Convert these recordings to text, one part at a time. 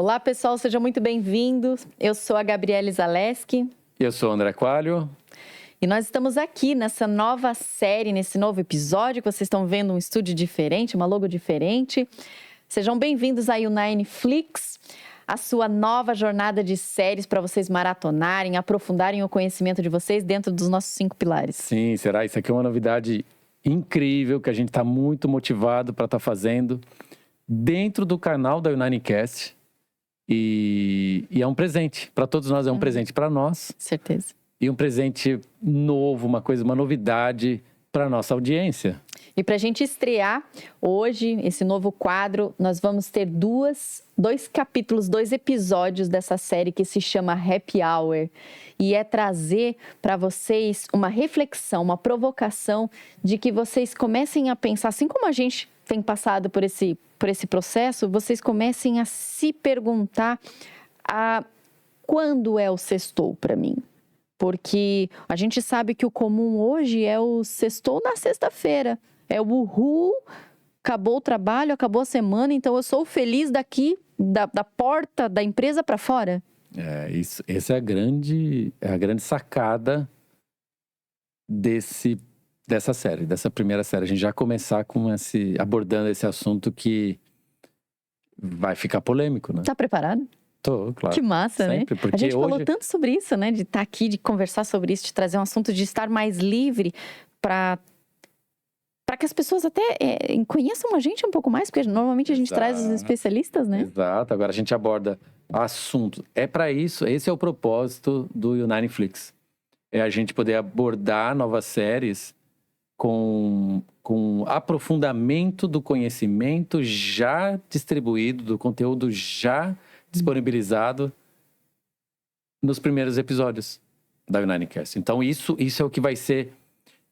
Olá, pessoal, sejam muito bem-vindos. Eu sou a Gabriele Zaleski. Eu sou o André Coalho. E nós estamos aqui nessa nova série, nesse novo episódio, que vocês estão vendo um estúdio diferente, uma logo diferente. Sejam bem-vindos à Uniflix, a sua nova jornada de séries para vocês maratonarem, aprofundarem o conhecimento de vocês dentro dos nossos 5 pilares. Sim, será? Isso aqui é uma novidade incrível que a gente está muito motivado para estar fazendo dentro do canal da Unifcast. E é um presente para todos nós, é um presente para nós. Certeza. E um presente novo, uma novidade para a nossa audiência. E para a gente estrear hoje esse novo quadro, nós vamos ter dois capítulos, 2 episódios dessa série que se chama Happy Hour. E é trazer para vocês uma reflexão, uma provocação de que vocês comecem a pensar, assim como a gente tem passado por esse processo, vocês comecem a se perguntar quando é o sextou para mim. Porque a gente sabe que o comum hoje é o sextou na sexta-feira. É o uhul, acabou o trabalho, acabou a semana, então eu sou feliz daqui, da porta da empresa para fora. Essa é a grande sacada dessa série, dessa primeira série. A gente já começar abordando esse assunto que vai ficar polêmico, né? Tá preparado? Tô, claro. Que massa, sempre, né? A gente falou tanto sobre isso, né? De estar aqui, de conversar sobre isso, de trazer um assunto, de estar mais livre para que as pessoas até conheçam a gente um pouco mais, porque normalmente a gente traz os especialistas, né? Exato, agora a gente aborda assuntos. É para isso, esse é o propósito do Uniflix. É a gente poder abordar novas séries com aprofundamento do conhecimento já distribuído, do conteúdo já disponibilizado nos primeiros episódios da Unifcast. Então isso é o que vai ser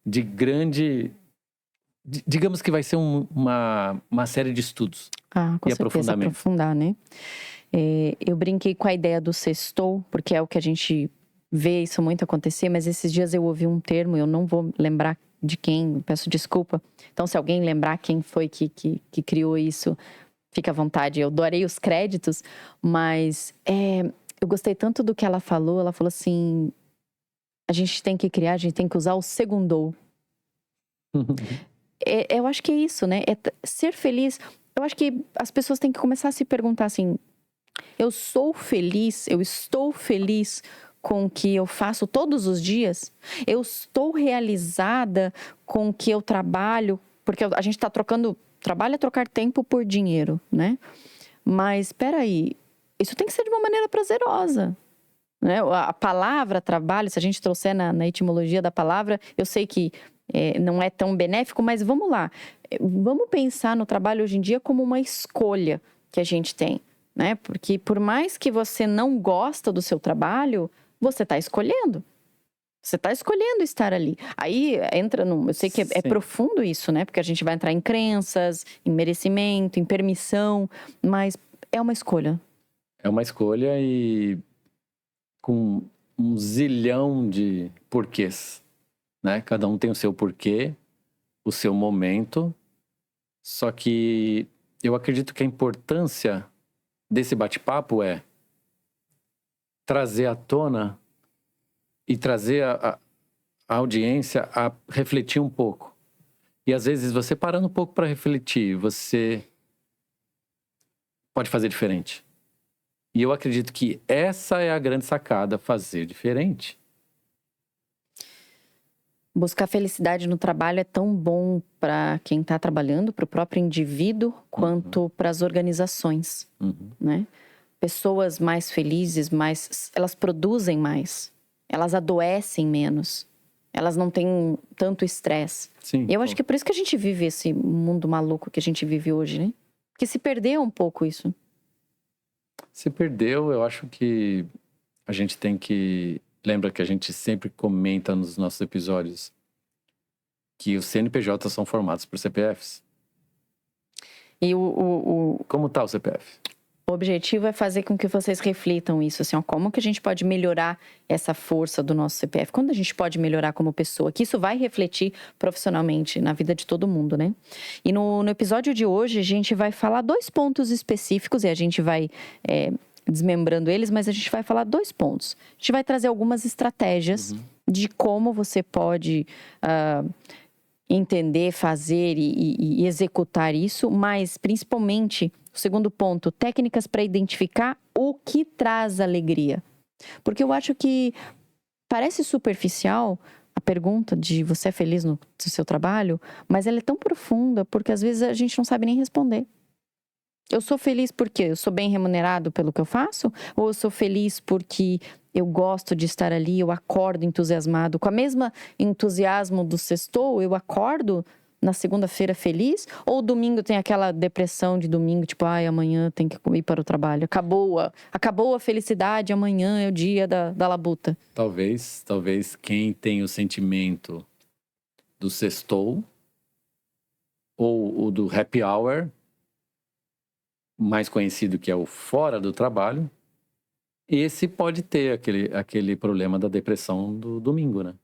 de grande... Digamos que vai ser uma série de estudos com certeza, aprofundamento. Aprofundar, né? Eu brinquei com a ideia do sextou, porque é o que a gente vê isso muito acontecer, mas esses dias eu ouvi um termo, eu não vou lembrar de quem, peço desculpa. Então, se alguém lembrar quem foi que criou isso, fica à vontade, eu doarei os créditos, mas eu gostei tanto do que ela falou assim, a gente tem que usar o segundou. Eu acho que é isso, né? É ser feliz. Eu acho que as pessoas têm que começar a se perguntar assim, eu estou feliz com o que eu faço todos os dias? Eu estou realizada com o que eu trabalho? Porque a gente está trocando... Trabalho é trocar tempo por dinheiro, né? Mas, espera aí, isso tem que ser de uma maneira prazerosa, né? A palavra trabalho, se a gente trouxer na etimologia da palavra, eu sei que não é tão benéfico, mas vamos lá. Vamos pensar no trabalho hoje em dia como uma escolha que a gente tem, né? Porque por mais que você não gosta do seu trabalho, você está escolhendo. Você está escolhendo estar ali. Aí entra eu sei que é profundo isso, né? Porque a gente vai entrar em crenças, em merecimento, em permissão, mas é uma escolha. É uma escolha e com um zilhão de porquês, né? Cada um tem o seu porquê, o seu momento. Só que eu acredito que a importância desse bate-papo é trazer à tona e trazer a audiência a refletir um pouco. E às vezes você parando um pouco para refletir, você pode fazer diferente. E eu acredito que essa é a grande sacada, fazer diferente. Buscar felicidade no trabalho é tão bom para quem está trabalhando, para o próprio indivíduo, quanto para as organizações, né? Pessoas mais felizes, elas produzem mais. Elas adoecem menos. Elas não têm tanto estresse. Sim. E eu acho que é por isso que a gente vive esse mundo maluco que a gente vive hoje, né? Porque se perdeu um pouco isso. Se perdeu, eu acho que a gente tem que... Lembra que a gente sempre comenta nos nossos episódios que os CNPJs são formados por CPFs. E Como está o CPF? O objetivo é fazer com que vocês reflitam isso, assim, ó, como que a gente pode melhorar essa força do nosso CPF? Quando a gente pode melhorar como pessoa? Que isso vai refletir profissionalmente na vida de todo mundo, né? E no episódio de hoje, a gente vai falar 2 pontos específicos e a gente vai desmembrando eles, mas a gente vai falar 2 pontos. A gente vai trazer algumas estratégias de como você pode entender, fazer e executar isso, mas principalmente, o segundo ponto, técnicas para identificar o que traz alegria. Porque eu acho que parece superficial a pergunta de você é feliz no seu trabalho, mas ela é tão profunda porque às vezes a gente não sabe nem responder. Eu sou feliz porque eu sou bem remunerado pelo que eu faço? Ou eu sou feliz porque eu gosto de estar ali, eu acordo entusiasmado? Com a mesma entusiasmo do sextou, eu acordo na segunda-feira feliz? Ou domingo tem aquela depressão de domingo, tipo, ai, amanhã tem que ir para o trabalho. Acabou a felicidade, amanhã é o dia da labuta. Talvez quem tem o sentimento do sextou ou o do happy hour, mais conhecido que é o fora do trabalho, esse pode ter aquele problema da depressão do domingo, né?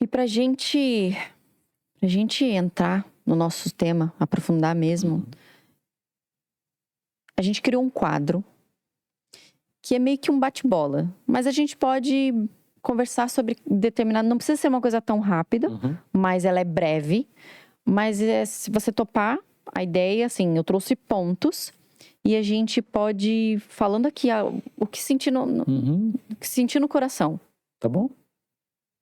E pra gente entrar no nosso tema, aprofundar mesmo, a gente criou um quadro que é meio que um bate-bola. Mas a gente pode conversar sobre determinado... Não precisa ser uma coisa tão rápida, mas ela é breve. Mas se você topar, a ideia, assim, eu trouxe pontos e a gente pode ir falando aqui o que sentir no coração. Tá bom?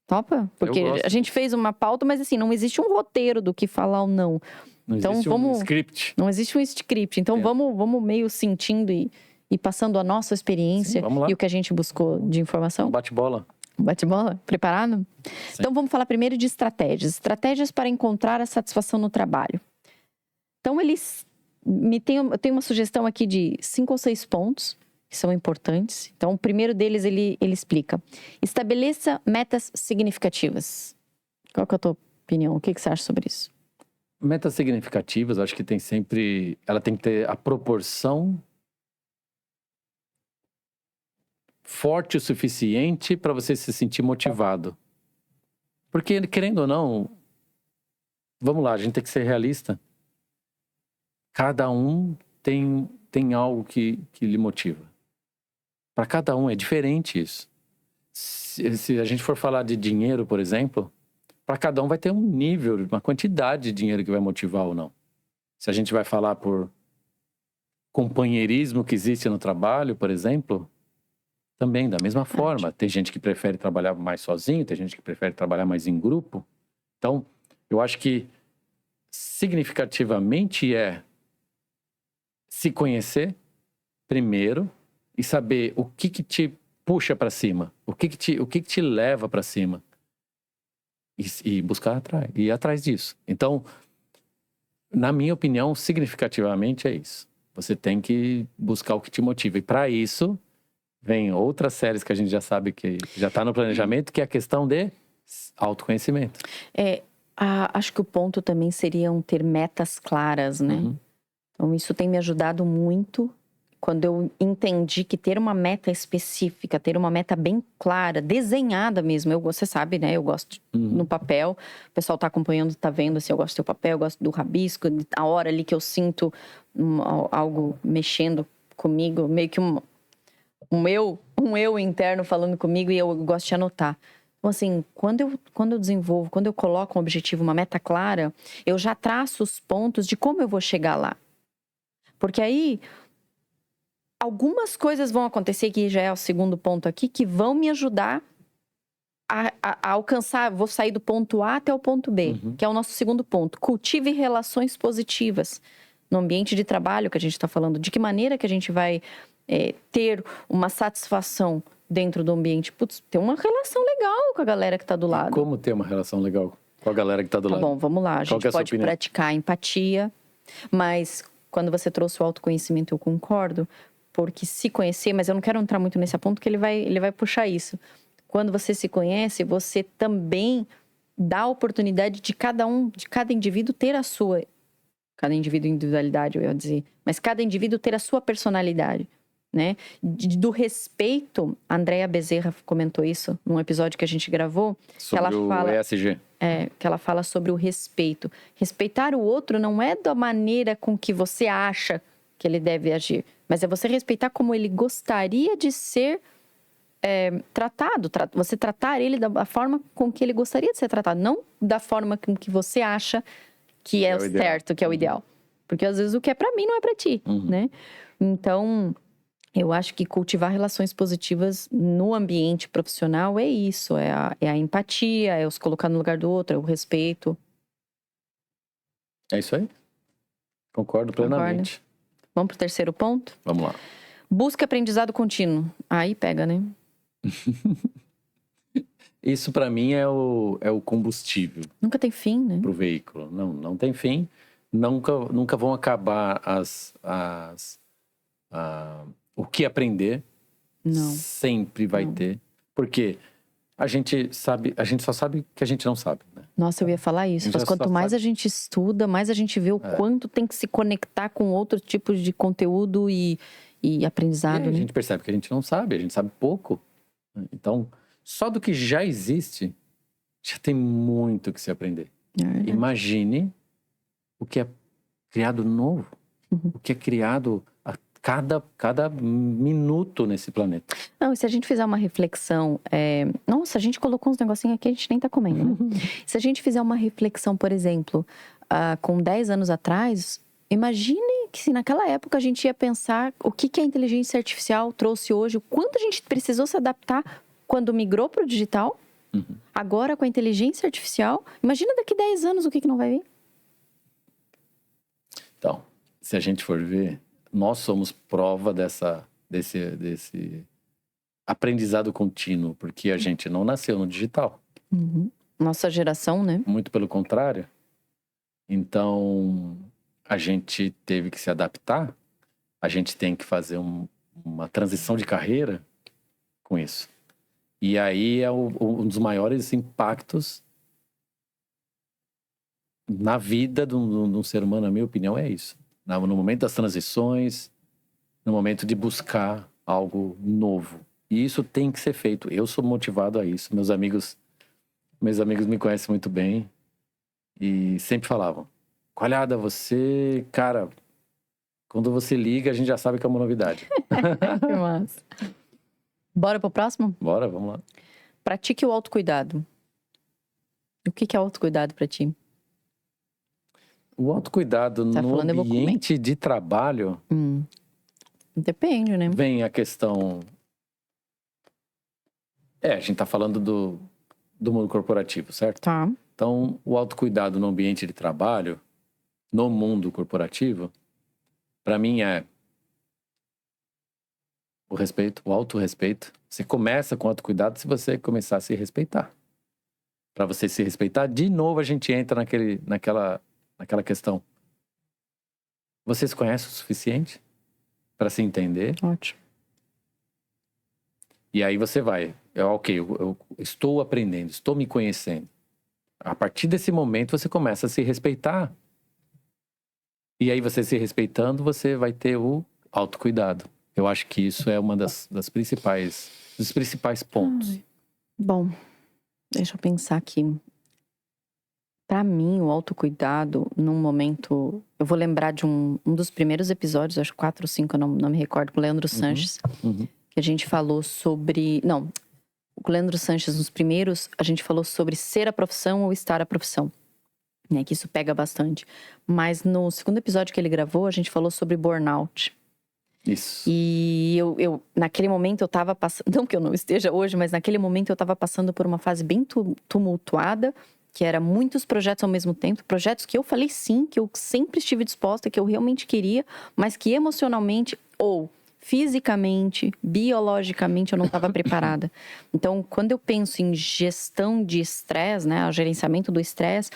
Topa? Porque a gente fez uma pauta, mas assim, não existe um roteiro do que falar ou não. Não existe um script. Não existe um script. Então vamos meio sentindo e passando a nossa experiência. Sim, e o que a gente buscou de informação. Bate-bola. Bate-bola? Preparado? Sim. Então vamos falar primeiro de estratégias. Estratégias para encontrar a satisfação no trabalho. Então eu tenho uma sugestão aqui de 5 ou 6 pontos que são importantes. Então, o primeiro deles, ele explica. Estabeleça metas significativas. Qual que é a tua opinião? O que você acha sobre isso? Metas significativas, eu acho que ela tem que ter a proporção forte o suficiente para você se sentir motivado. Porque, querendo ou não, vamos lá, a gente tem que ser realista. Cada um tem algo que lhe motiva. Para cada um é diferente isso. Se a gente for falar de dinheiro, por exemplo, para cada um vai ter um nível, uma quantidade de dinheiro que vai motivar ou não. Se a gente vai falar por companheirismo que existe no trabalho, por exemplo, também da mesma forma. Tem gente que prefere trabalhar mais sozinho, tem gente que prefere trabalhar mais em grupo. Então, eu acho que significativamente é se conhecer primeiro e saber o que te puxa para cima, o que te leva para cima e buscar ir atrás disso. Então, na minha opinião, significativamente é isso. Você tem que buscar o que te motiva. E para isso, vem outras séries que a gente já sabe que já está no planejamento, que é a questão de autoconhecimento. Acho que o ponto também seriam ter metas claras, né? Então, isso tem me ajudado muito quando eu entendi que ter uma meta específica, ter uma meta bem clara, desenhada mesmo. Você sabe, né? Eu gosto no papel. O pessoal tá acompanhando, tá vendo assim, eu gosto do papel, eu gosto do rabisco. A hora ali que eu sinto algo mexendo comigo, meio que um eu interno falando comigo e eu gosto de anotar. Então, assim, quando eu desenvolvo, quando eu coloco um objetivo, uma meta clara, eu já traço os pontos de como eu vou chegar lá. Porque aí, algumas coisas vão acontecer, que já é o segundo ponto aqui, que vão me ajudar a alcançar, vou sair do ponto A até o ponto B, que é o nosso segundo ponto. Cultive relações positivas no ambiente de trabalho que a gente está falando. De que maneira que a gente vai ter uma satisfação dentro do ambiente? Putz, ter uma relação legal com a galera que está do lado. Como ter uma relação legal com a galera que está do lado? Bom, vamos lá. A gente pode praticar empatia, mas quando você trouxe o autoconhecimento, eu concordo, porque se conhecer, mas eu não quero entrar muito nesse ponto, porque ele vai puxar isso. Quando você se conhece, você também dá a oportunidade de cada indivíduo ter a sua Cada indivíduo individualidade, eu ia dizer. Mas cada indivíduo ter a sua personalidade, né? Do respeito, a Andrea Bezerra comentou isso num episódio que a gente gravou. Sobre que ela o fala, ESG. que ela fala sobre o respeito. Respeitar o outro não é da maneira com que você acha que ele deve agir, mas é você respeitar como ele gostaria de ser tratado. Você tratar ele da forma com que ele gostaria de ser tratado, não da forma com que você acha que é o certo, que é o ideal. Porque às vezes o que é pra mim não é pra ti, né? Então, eu acho que cultivar relações positivas no ambiente profissional é isso. É a empatia, é os colocar no lugar do outro, é o respeito. É isso aí. Concordo plenamente. Vamos pro terceiro ponto? Vamos lá. Busca aprendizado contínuo. Aí pega, né? Isso pra mim é o combustível. Nunca tem fim, né? Pro veículo. Não tem fim. Nunca vão acabar o que aprender. Não. Sempre vai ter. Porque a gente só sabe que a gente não sabe, né? Nossa, eu ia falar isso. Mas quanto mais a gente estuda, mais a gente vê o quanto tem que se conectar com outros tipos de conteúdo e aprendizado. E a gente percebe que a gente não sabe, a gente sabe pouco. Então, só do que já existe, já tem muito que se aprender. Imagine o que é criado novo, o que é criado a cada minuto nesse planeta. Não, e se a gente fizer uma reflexão... Nossa, a gente colocou uns negocinhos aqui, a gente nem tá comendo, né? Se a gente fizer uma reflexão, por exemplo, com 10 anos atrás, imagine que se naquela época a gente ia pensar o que a inteligência artificial trouxe hoje, o quanto a gente precisou se adaptar quando migrou para o digital, agora com a inteligência artificial. Imagina daqui 10 anos o que não vai vir. Então, se a gente for ver, nós somos prova desse aprendizado contínuo, porque a gente não nasceu no digital. Nossa geração, né? Muito pelo contrário. Então, a gente teve que se adaptar, a gente tem que fazer uma transição de carreira com isso. E aí é um dos maiores impactos na vida de um ser humano, na minha opinião, é isso. No momento das transições, no momento de buscar algo novo. E isso tem que ser feito. Eu sou motivado a isso. Meus amigos me conhecem muito bem e sempre falavam: Coalhada, você, cara, quando você liga, a gente já sabe que é uma novidade. Que massa. Bora pro próximo? Bora, vamos lá. Pratique o autocuidado. O que é autocuidado pra ti? O autocuidado no ambiente de trabalho... Depende, né? Vem a questão... a gente tá falando do mundo corporativo, certo? Tá. Então, o autocuidado no ambiente de trabalho, no mundo corporativo, pra mim é o respeito, o autorrespeito. Você começa com autocuidado se você começar a se respeitar. Pra você se respeitar, de novo a gente entra naquela questão. Você se conhece o suficiente para se entender? Ótimo. E aí você vai. Eu estou aprendendo, estou me conhecendo. A partir desse momento você começa a se respeitar. E aí você se respeitando, você vai ter o autocuidado. Eu acho que isso é uma dos principais pontos. Bom, deixa eu pensar aqui. Pra mim, o autocuidado, num momento... Eu vou lembrar de um dos primeiros episódios, acho 4 ou 5, eu não me recordo, com o Leandro Sanches. Que a gente falou sobre... Não, com o Leandro Sanches, nos primeiros, a gente falou sobre ser a profissão ou estar a profissão. Né, que isso pega bastante. Mas no segundo episódio que ele gravou, a gente falou sobre burnout. Isso. E eu naquele momento eu tava passando... Não que eu não esteja hoje, mas naquele momento eu tava passando por uma fase bem tumultuada, que era muitos projetos ao mesmo tempo. Projetos que eu falei sim, que eu sempre estive disposta, que eu realmente queria, mas que emocionalmente ou fisicamente, biologicamente, eu não estava preparada. Então, quando eu penso em gestão de estresse, né, o gerenciamento do estresse,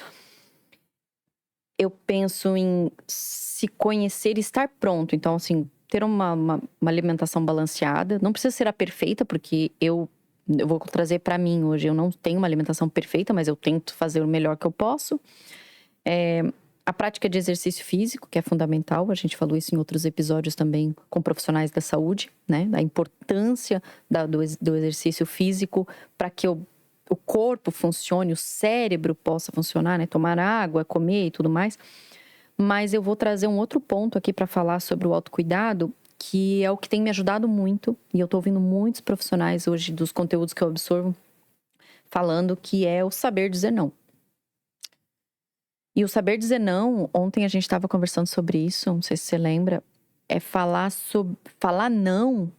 eu penso em se conhecer e estar pronto. Então, assim, ter uma alimentação balanceada. Não precisa ser a perfeita, porque eu vou trazer para mim hoje. Eu não tenho uma alimentação perfeita, mas eu tento fazer o melhor que eu posso. A prática de exercício físico, que é fundamental, a gente falou isso em outros episódios também com profissionais da saúde, né? Da importância do exercício físico para que o corpo funcione, o cérebro possa funcionar, né? Tomar água, comer e tudo mais. Mas eu vou trazer um outro ponto aqui para falar sobre o autocuidado, que é o que tem me ajudado muito, e eu tô ouvindo muitos profissionais hoje dos conteúdos que eu absorvo falando, que é o saber dizer não. E o saber dizer não, ontem a gente estava conversando sobre isso, não sei se você lembra, é falar não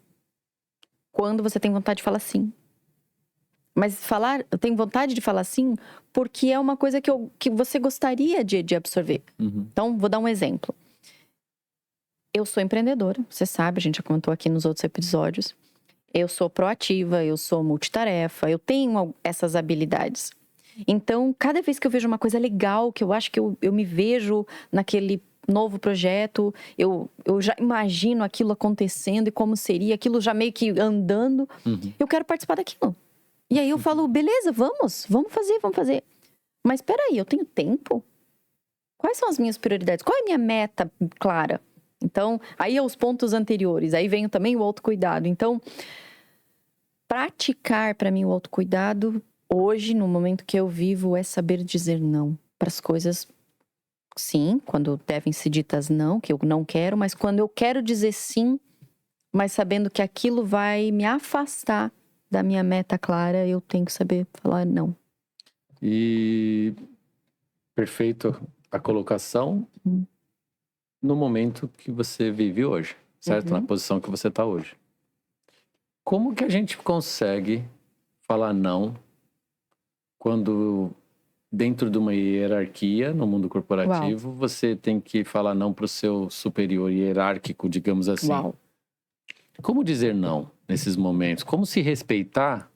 quando você tem vontade de falar sim. Mas eu tenho vontade de falar sim porque é uma coisa que você gostaria de absorver. Uhum. Então, vou dar um exemplo. Eu sou empreendedora, você sabe, a gente já comentou aqui nos outros episódios. Eu sou proativa, eu sou multitarefa, eu tenho essas habilidades. Então, cada vez que eu vejo uma coisa legal, que eu acho que eu me vejo naquele novo projeto, eu já imagino aquilo acontecendo e como seria, aquilo já meio que andando, eu quero participar daquilo. E aí eu falo, beleza, vamos fazer. Mas peraí, eu tenho tempo? Quais são as minhas prioridades? Qual é a minha meta clara? Então, aí é os pontos anteriores, aí vem também o autocuidado. Então, praticar para mim o autocuidado hoje, no momento que eu vivo, é saber dizer não para as coisas. Sim, quando devem ser ditas não, que eu não quero, mas quando eu quero dizer sim, mas sabendo que aquilo vai me afastar da minha meta clara, eu tenho que saber falar não. E perfeito a colocação no momento que você vive hoje, certo? Na posição que você está hoje. Como que a gente consegue falar não quando dentro de uma hierarquia no mundo corporativo você tem que falar não para o seu superior hierárquico, digamos assim? Como dizer não nesses momentos? Como se respeitar?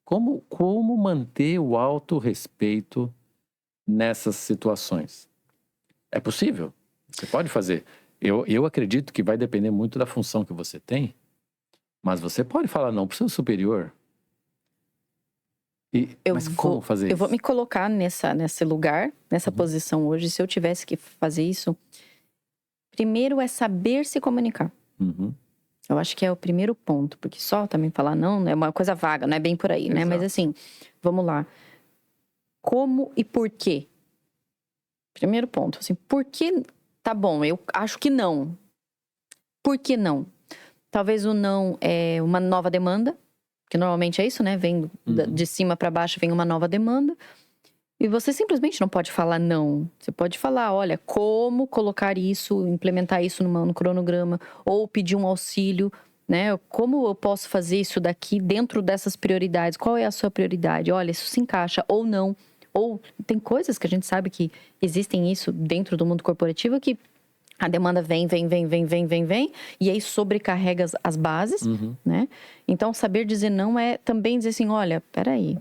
Como manter o autorrespeito nessas situações? É possível? Você pode fazer. Eu acredito que vai depender muito da função que você tem, mas você pode falar não para o seu superior. Mas como fazer isso? Eu vou me colocar nesse lugar, nessa posição hoje. Se eu tivesse que fazer isso, primeiro é saber se comunicar. Eu acho que é o primeiro ponto, porque só também falar não é uma coisa vaga, não é bem por aí, né? Mas assim, vamos lá. Como e por quê? Primeiro ponto, assim, por que... Tá bom, eu acho que não. Por que não? Talvez o não é uma nova demanda, que normalmente é isso, né? Vem de cima para baixo, vem uma nova demanda. E você simplesmente não pode falar não. Você pode falar, olha, como colocar isso, implementar isso no cronograma, ou pedir um auxílio, né? Como eu posso fazer isso daqui dentro dessas prioridades? Qual é a sua prioridade? Olha, isso se encaixa ou não. Ou tem coisas que a gente sabe que existem isso dentro do mundo corporativo que a demanda vem, e aí sobrecarrega as bases, né? Então, saber dizer não é também dizer assim, olha, peraí,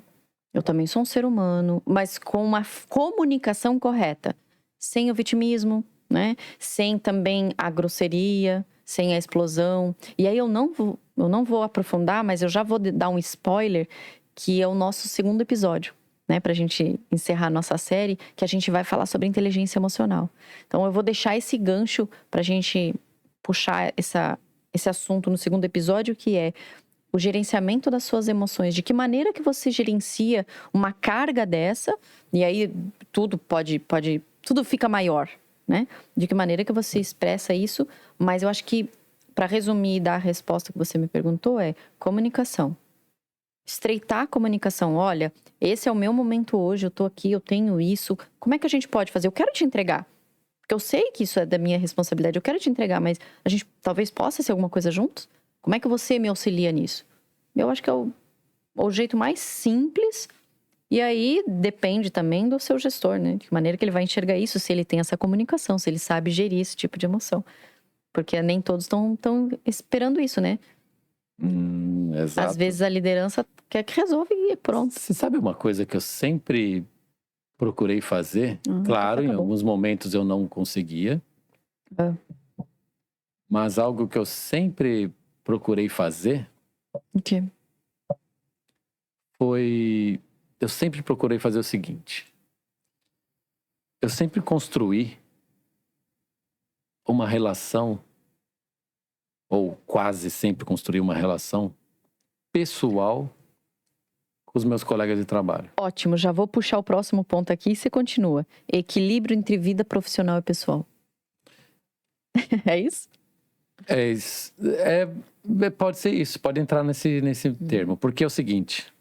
eu também sou um ser humano, mas com uma comunicação correta, sem o vitimismo, né? Sem também a grosseria, sem a explosão. E aí eu não vou aprofundar, mas eu já vou dar um spoiler, que é o nosso segundo episódio, né, pra gente encerrar a nossa série, que a gente vai falar sobre inteligência emocional. Então eu vou deixar esse gancho pra gente puxar esse assunto no segundo episódio, que é o gerenciamento das suas emoções. De que maneira que você gerencia uma carga dessa, e aí tudo tudo fica maior, né? De que maneira que você expressa isso, mas eu acho que, para resumir e dar a resposta que você me perguntou, é comunicação. Estreitar a comunicação. Olha, esse é o meu momento hoje, eu tô aqui, eu tenho isso. Como é que a gente pode fazer? Eu quero te entregar. Porque eu sei que isso é da minha responsabilidade, eu quero te entregar, mas a gente talvez possa ser alguma coisa juntos? Como é que você me auxilia nisso? Eu acho que é o jeito mais simples. E aí depende também do seu gestor, né? De que maneira que ele vai enxergar isso, se ele tem essa comunicação, se ele sabe gerir esse tipo de emoção. Porque nem todos estão esperando isso, né? Exato. Às vezes a liderança quer que resolva e pronto. Você sabe uma coisa que eu sempre procurei fazer? Claro, em alguns momentos eu não conseguia. Mas algo que eu sempre procurei fazer eu sempre procurei fazer o seguinte. Eu sempre construí uma relação, ou quase sempre construí uma relação pessoal com os meus colegas de trabalho. Ótimo, já vou puxar o próximo ponto aqui e você continua. Equilíbrio entre vida profissional e pessoal. É isso? Pode ser isso, pode entrar nesse termo. Porque é o seguinte,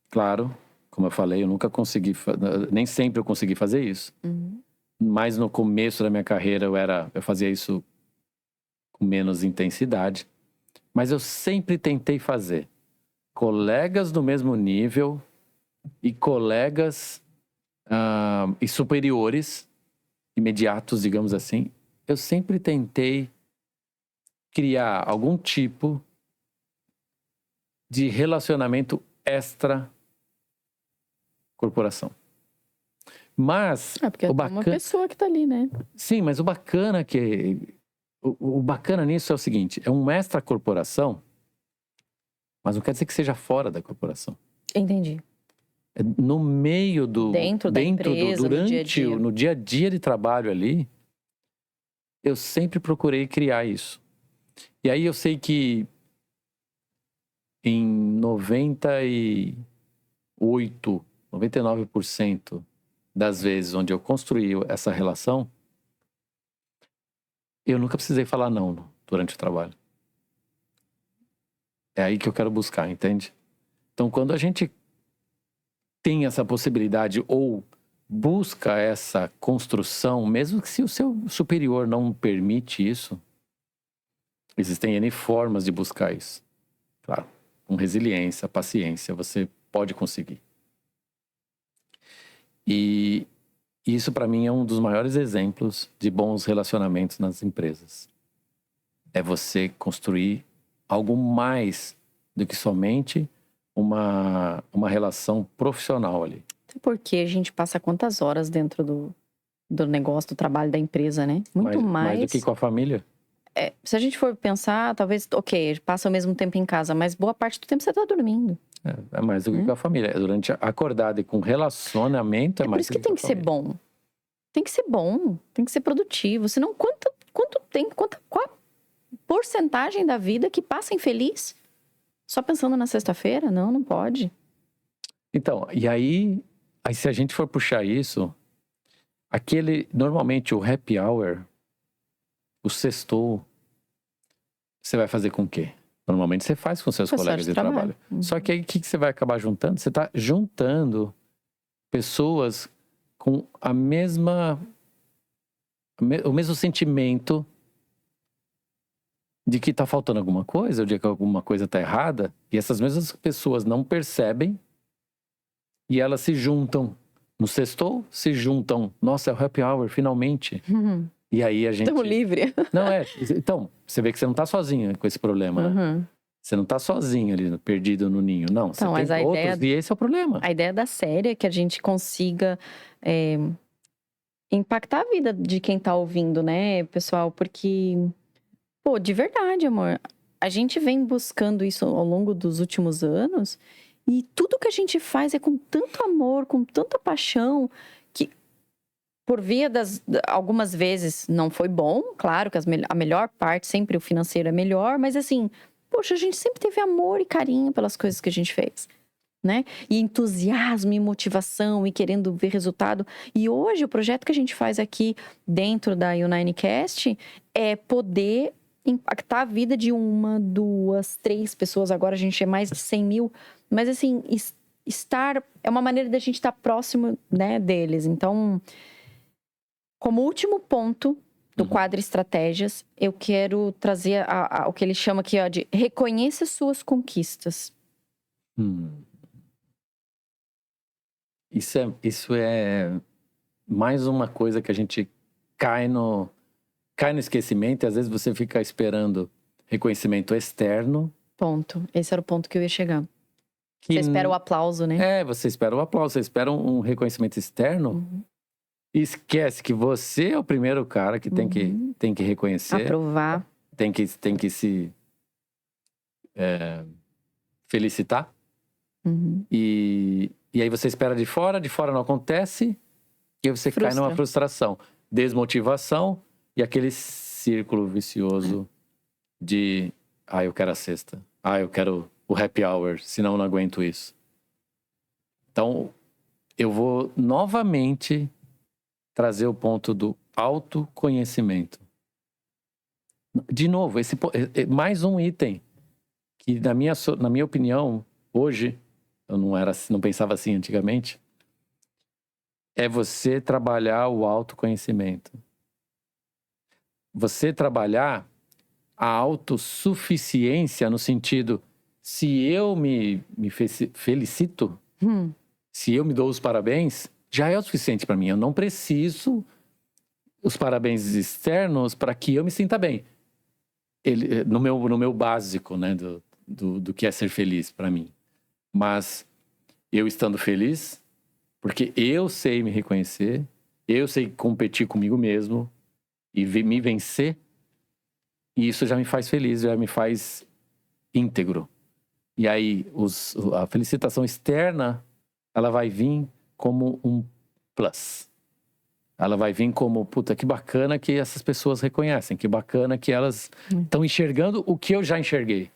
claro, como eu falei, eu nunca consegui, nem sempre eu consegui fazer isso. Mas no começo da minha carreira eu fazia isso com menos intensidade. Mas eu sempre tentei fazer. Colegas do mesmo nível e colegas e superiores, imediatos, digamos assim, eu sempre tentei criar algum tipo de relacionamento extra corporação. Mas porque o é uma pessoa que tá ali, né? Sim, mas o bacana o bacana nisso é o seguinte, é um extra corporação, mas não quer dizer que seja fora da corporação. Entendi. É no meio Dentro da empresa, durante no dia a dia de trabalho ali, eu sempre procurei criar isso. E aí eu sei que em 99% das vezes onde eu construí essa relação, eu nunca precisei falar não durante o trabalho. É aí que eu quero buscar, entende? Então, quando a gente tem essa possibilidade ou busca essa construção, mesmo que se o seu superior não permite isso, existem N formas de buscar isso. Claro, com resiliência, paciência, você pode conseguir. E isso, para mim, é um dos maiores exemplos de bons relacionamentos nas empresas. É você construir algo mais do que somente uma relação profissional ali. Porque a gente passa quantas horas dentro do negócio, do trabalho da empresa, né? Muito mais. Mais do que com a família. Se a gente for pensar, talvez, ok, passa o mesmo tempo em casa, mas boa parte do tempo você tá dormindo. É mais do que com a família. Durante acordado e com relacionamento é mais do que com a família. Por isso que tem que ser bom. Tem que ser bom, tem que ser produtivo. Senão, qual a porcentagem da vida que passa infeliz? Só pensando na sexta-feira? Não pode. Então, e aí se a gente for puxar isso, normalmente o happy hour, o sextou, você vai fazer com o quê? Normalmente você faz com seus colegas de trabalho. Só que aí o que você vai acabar juntando? Você está juntando pessoas com o mesmo sentimento de que está faltando alguma coisa, ou de que alguma coisa está errada, e essas mesmas pessoas não percebem e elas se juntam. No sextou, se juntam. Nossa, é o happy hour, finalmente. E aí a gente... Estamos livres. Não, então, você vê que você não está sozinho com esse problema. Você não está sozinho ali, perdido no ninho. Não, você tem outros e esse é o problema. A ideia da série é que a gente consiga impactar a vida de quem está ouvindo, né, pessoal? Porque, de verdade, amor, a gente vem buscando isso ao longo dos últimos anos e tudo que a gente faz é com tanto amor, com tanta paixão, que por via algumas vezes não foi bom, claro que a melhor parte, sempre o financeiro é melhor, mas assim, poxa, a gente sempre teve amor e carinho pelas coisas que a gente fez, né? E entusiasmo e motivação e querendo ver resultado. E hoje o projeto que a gente faz aqui dentro da U9Cast é poder impactar a vida de 1, 2, 3 pessoas. Agora a gente é mais de 100 mil. Mas assim, é uma maneira da gente estar próximo, né, deles. Então, como último ponto do quadro Estratégias, eu quero trazer o que ele chama aqui, de reconheça suas conquistas. Isso é mais uma coisa que a gente cai no esquecimento e às vezes você fica esperando reconhecimento externo. Ponto. Esse era o ponto que eu ia chegar. Você espera o aplauso, né? Você espera o aplauso, você espera um reconhecimento externo e esquece que você é o primeiro cara que tem que reconhecer. Aprovar. Tem que se felicitar. E aí você espera de fora não acontece, e aí você cai numa frustração, desmotivação, E aquele círculo vicioso de... eu quero a sexta. Eu quero o happy hour, senão eu não aguento isso. Então, eu vou novamente trazer o ponto do autoconhecimento. De novo, mais um item que, na minha opinião, hoje, eu não pensava assim antigamente, é você trabalhar o autoconhecimento. Você trabalhar a autossuficiência no sentido, se eu me felicito, se eu me dou os parabéns, já é o suficiente para mim. Eu não preciso os parabéns externos para que eu me sinta bem. No meu básico, né, do que é ser feliz para mim. Mas eu estando feliz, porque eu sei me reconhecer, eu sei competir comigo mesmo e me vencer, e isso já me faz feliz, já me faz íntegro. E aí, a felicitação externa, ela vai vir como um plus. Ela vai vir como, puta, que bacana que essas pessoas reconhecem, que bacana que elas estão enxergando o que eu já enxerguei.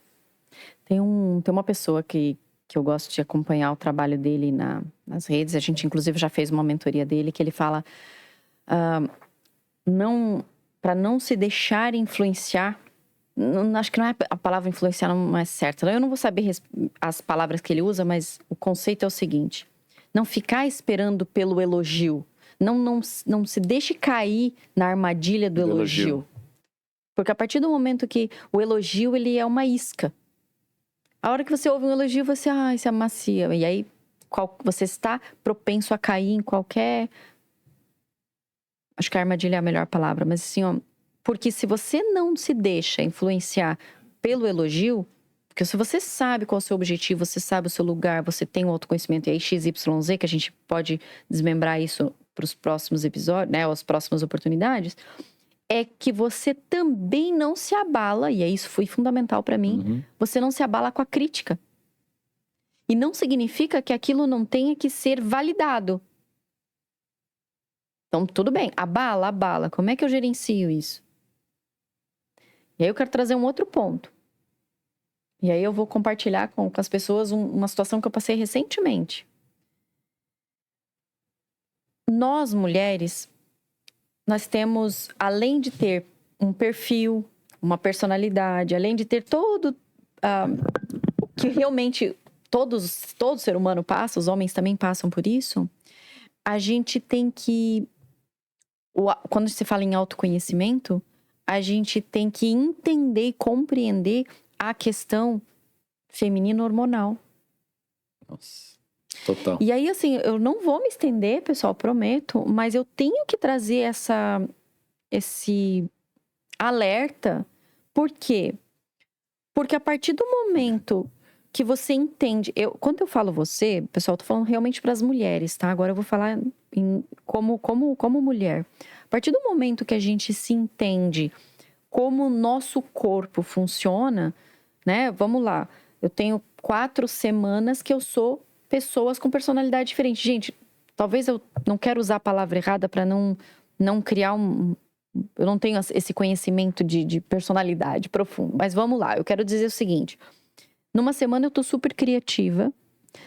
Tem uma pessoa que eu gosto de acompanhar o trabalho dele nas redes, a gente inclusive já fez uma mentoria dele, que ele fala para não se deixar influenciar. Acho que não é a palavra influenciar não é certa. Eu não vou saber as palavras que ele usa, mas o conceito é o seguinte: não ficar esperando pelo elogio. Não se deixe cair na armadilha do elogio. Porque a partir do momento que o elogio, ele é uma isca. A hora que você ouve um elogio, você, isso é macia. E aí, você está propenso a cair em qualquer... Acho que a armadilha é a melhor palavra, mas assim, porque se você não se deixa influenciar pelo elogio, porque se você sabe qual é o seu objetivo, você sabe o seu lugar, você tem o autoconhecimento, e aí XYZ, que a gente pode desmembrar isso para os próximos episódios, né, as próximas oportunidades, é que você também não se abala, e isso foi fundamental para mim, você não se abala com a crítica. E não significa que aquilo não tenha que ser validado. Então, tudo bem, abala. Como é que eu gerencio isso? E aí eu quero trazer um outro ponto. E aí eu vou compartilhar com as pessoas uma situação que eu passei recentemente. Nós, mulheres, nós temos, além de ter um perfil, uma personalidade, além de ter todo o que realmente todo ser humano passa, os homens também passam por isso, a gente tem que... Quando se fala em autoconhecimento, a gente tem que entender e compreender a questão feminina hormonal. Nossa, total. E aí, assim, eu não vou me estender, pessoal, prometo, mas eu tenho que trazer esse alerta. Por quê? Porque a partir do momento que você entende... Quando eu falo você, pessoal, eu tô falando realmente para as mulheres, tá? Agora eu vou falar como mulher. A partir do momento que a gente se entende como o nosso corpo funciona, né? Vamos lá. Eu tenho 4 semanas que eu sou pessoas com personalidade diferente. Gente, talvez eu não quero usar a palavra errada para não criar eu não tenho esse conhecimento de personalidade profundo. Mas vamos lá. Eu quero dizer o seguinte. Numa semana eu tô super criativa.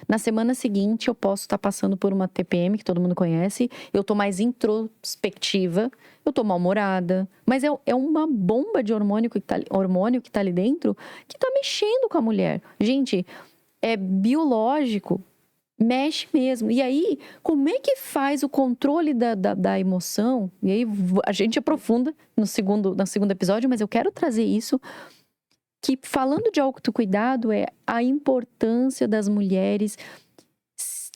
Na semana seguinte eu posso estar passando por uma TPM, que todo mundo conhece. Eu tô mais introspectiva. Eu tô mal-humorada. Mas é uma bomba de hormônio que tá ali dentro que tá mexendo com a mulher. Gente, é biológico. Mexe mesmo. E aí, como é que faz o controle da emoção? E aí, a gente aprofunda no segundo episódio, mas eu quero trazer isso. Que falando de autocuidado é a importância das mulheres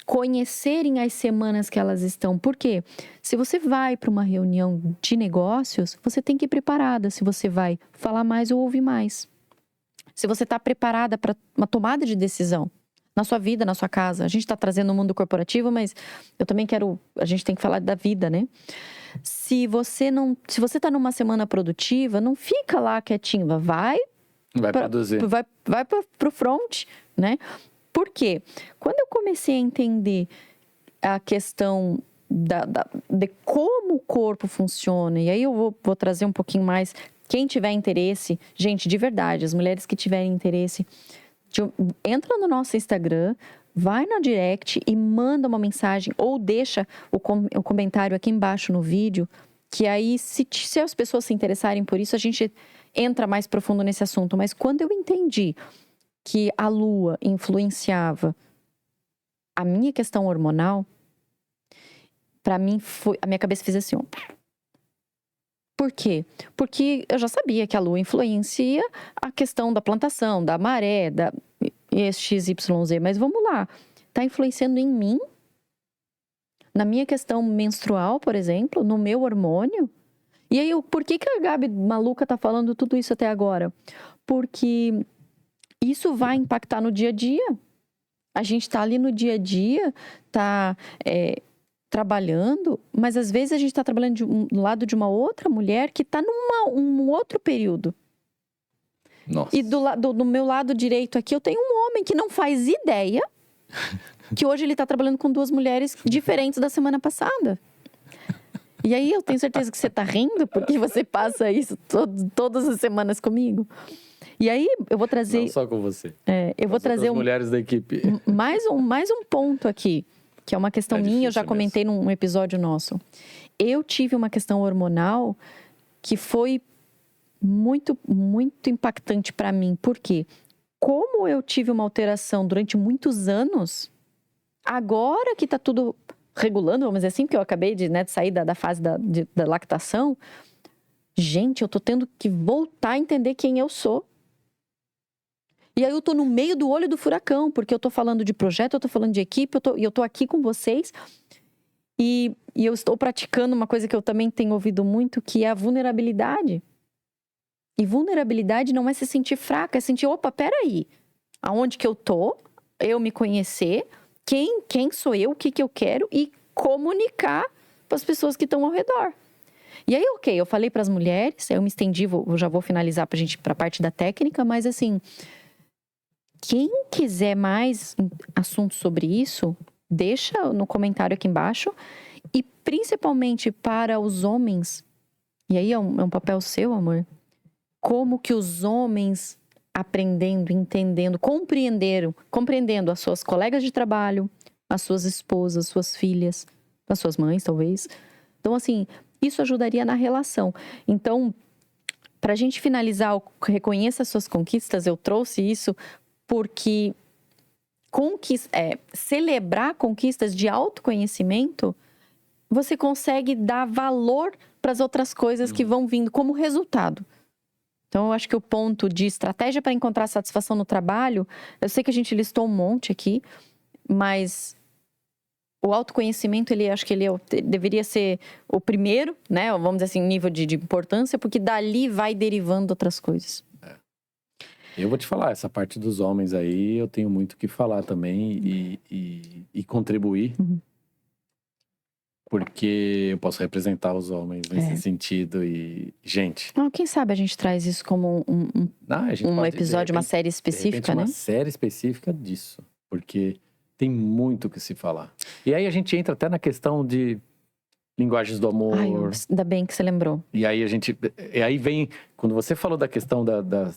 conhecerem as semanas que elas estão. Por quê? Se você vai para uma reunião de negócios, você tem que ir preparada. Se você vai falar mais ou ouvir mais. Se você está preparada para uma tomada de decisão na sua vida, na sua casa. A gente está trazendo o mundo corporativo, mas eu também quero... A gente tem que falar da vida, né? Se você está numa semana produtiva, não fica lá quietinho. Vai produzir. Vai pro front, né? Por quê? Quando eu comecei a entender a questão de como o corpo funciona. E aí eu vou trazer um pouquinho mais. Quem tiver interesse, gente, de verdade, as mulheres que tiverem interesse, entra no nosso Instagram, vai no direct e manda uma mensagem ou deixa o comentário aqui embaixo no vídeo, que aí se as pessoas se interessarem por isso, a gente entra mais profundo nesse assunto. Mas quando eu entendi que a lua influenciava a minha questão hormonal, para mim, a minha cabeça fez assim, ó. Por quê? Porque eu já sabia que a lua influencia a questão da plantação, da maré, da XYZ. Mas vamos lá, tá influenciando em mim? Na minha questão menstrual, por exemplo, no meu hormônio? E aí, por que a Gabi maluca tá falando tudo isso até agora? Porque isso vai impactar no dia a dia. A gente tá ali no dia a dia, tá trabalhando, mas às vezes a gente tá trabalhando do lado de uma outra mulher que tá num outro período. Nossa. E do meu lado direito aqui, eu tenho um homem que não faz ideia que hoje ele tá trabalhando com 2 mulheres diferentes da semana passada. E aí eu tenho certeza que você tá rindo, porque você passa isso todas as semanas comigo. E aí eu vou trazer... Não só com você. Eu vou trazer mulheres da equipe. Mais um ponto aqui, que é uma questão minha, eu já comentei num episódio nosso. Eu tive uma questão hormonal que foi muito, muito impactante para mim. Por quê? Como eu tive uma alteração durante muitos anos, agora que tá tudo regulando, vamos dizer assim, porque eu acabei de sair da fase da lactação, gente, eu tô tendo que voltar a entender quem eu sou. E aí eu tô no meio do olho do furacão, porque eu tô falando de projeto, eu tô falando de equipe, eu tô aqui com vocês. E eu estou praticando uma coisa que eu também tenho ouvido muito, que é a vulnerabilidade. E vulnerabilidade não é se sentir fraca, é sentir, opa, peraí, aonde que eu tô, eu me conhecer, quem sou eu, o que eu quero e comunicar para as pessoas que estão ao redor. E aí, ok, eu falei para as mulheres, eu me estendi, eu já vou finalizar para a parte da técnica, mas assim, quem quiser mais assuntos sobre isso, deixa no comentário aqui embaixo. E principalmente para os homens, e aí é um papel seu, amor, como que os homens aprendendo, entendendo, compreendendo as suas colegas de trabalho, as suas esposas, suas filhas, as suas mães, talvez. Então, assim, isso ajudaria na relação. Então, para a gente finalizar, reconheça as suas conquistas, eu trouxe isso porque celebrar conquistas de autoconhecimento, você consegue dar valor para as outras coisas que vão vindo como resultado. Então, eu acho que o ponto de estratégia para encontrar satisfação no trabalho, eu sei que a gente listou um monte aqui, mas o autoconhecimento, acho que ele deveria ser o primeiro, né? Vamos dizer assim, nível de importância, porque dali vai derivando outras coisas. Eu vou te falar, essa parte dos homens aí, eu tenho muito o que falar também e contribuir. Uhum. Porque eu posso representar os homens nesse sentido e... Gente... Quem sabe a gente traz isso como um episódio, uma série específica, né? Uma série específica disso. Porque tem muito o que se falar. E aí a gente entra até na questão de linguagens do amor. Ainda bem que você lembrou. E aí aí vem... Quando você falou da questão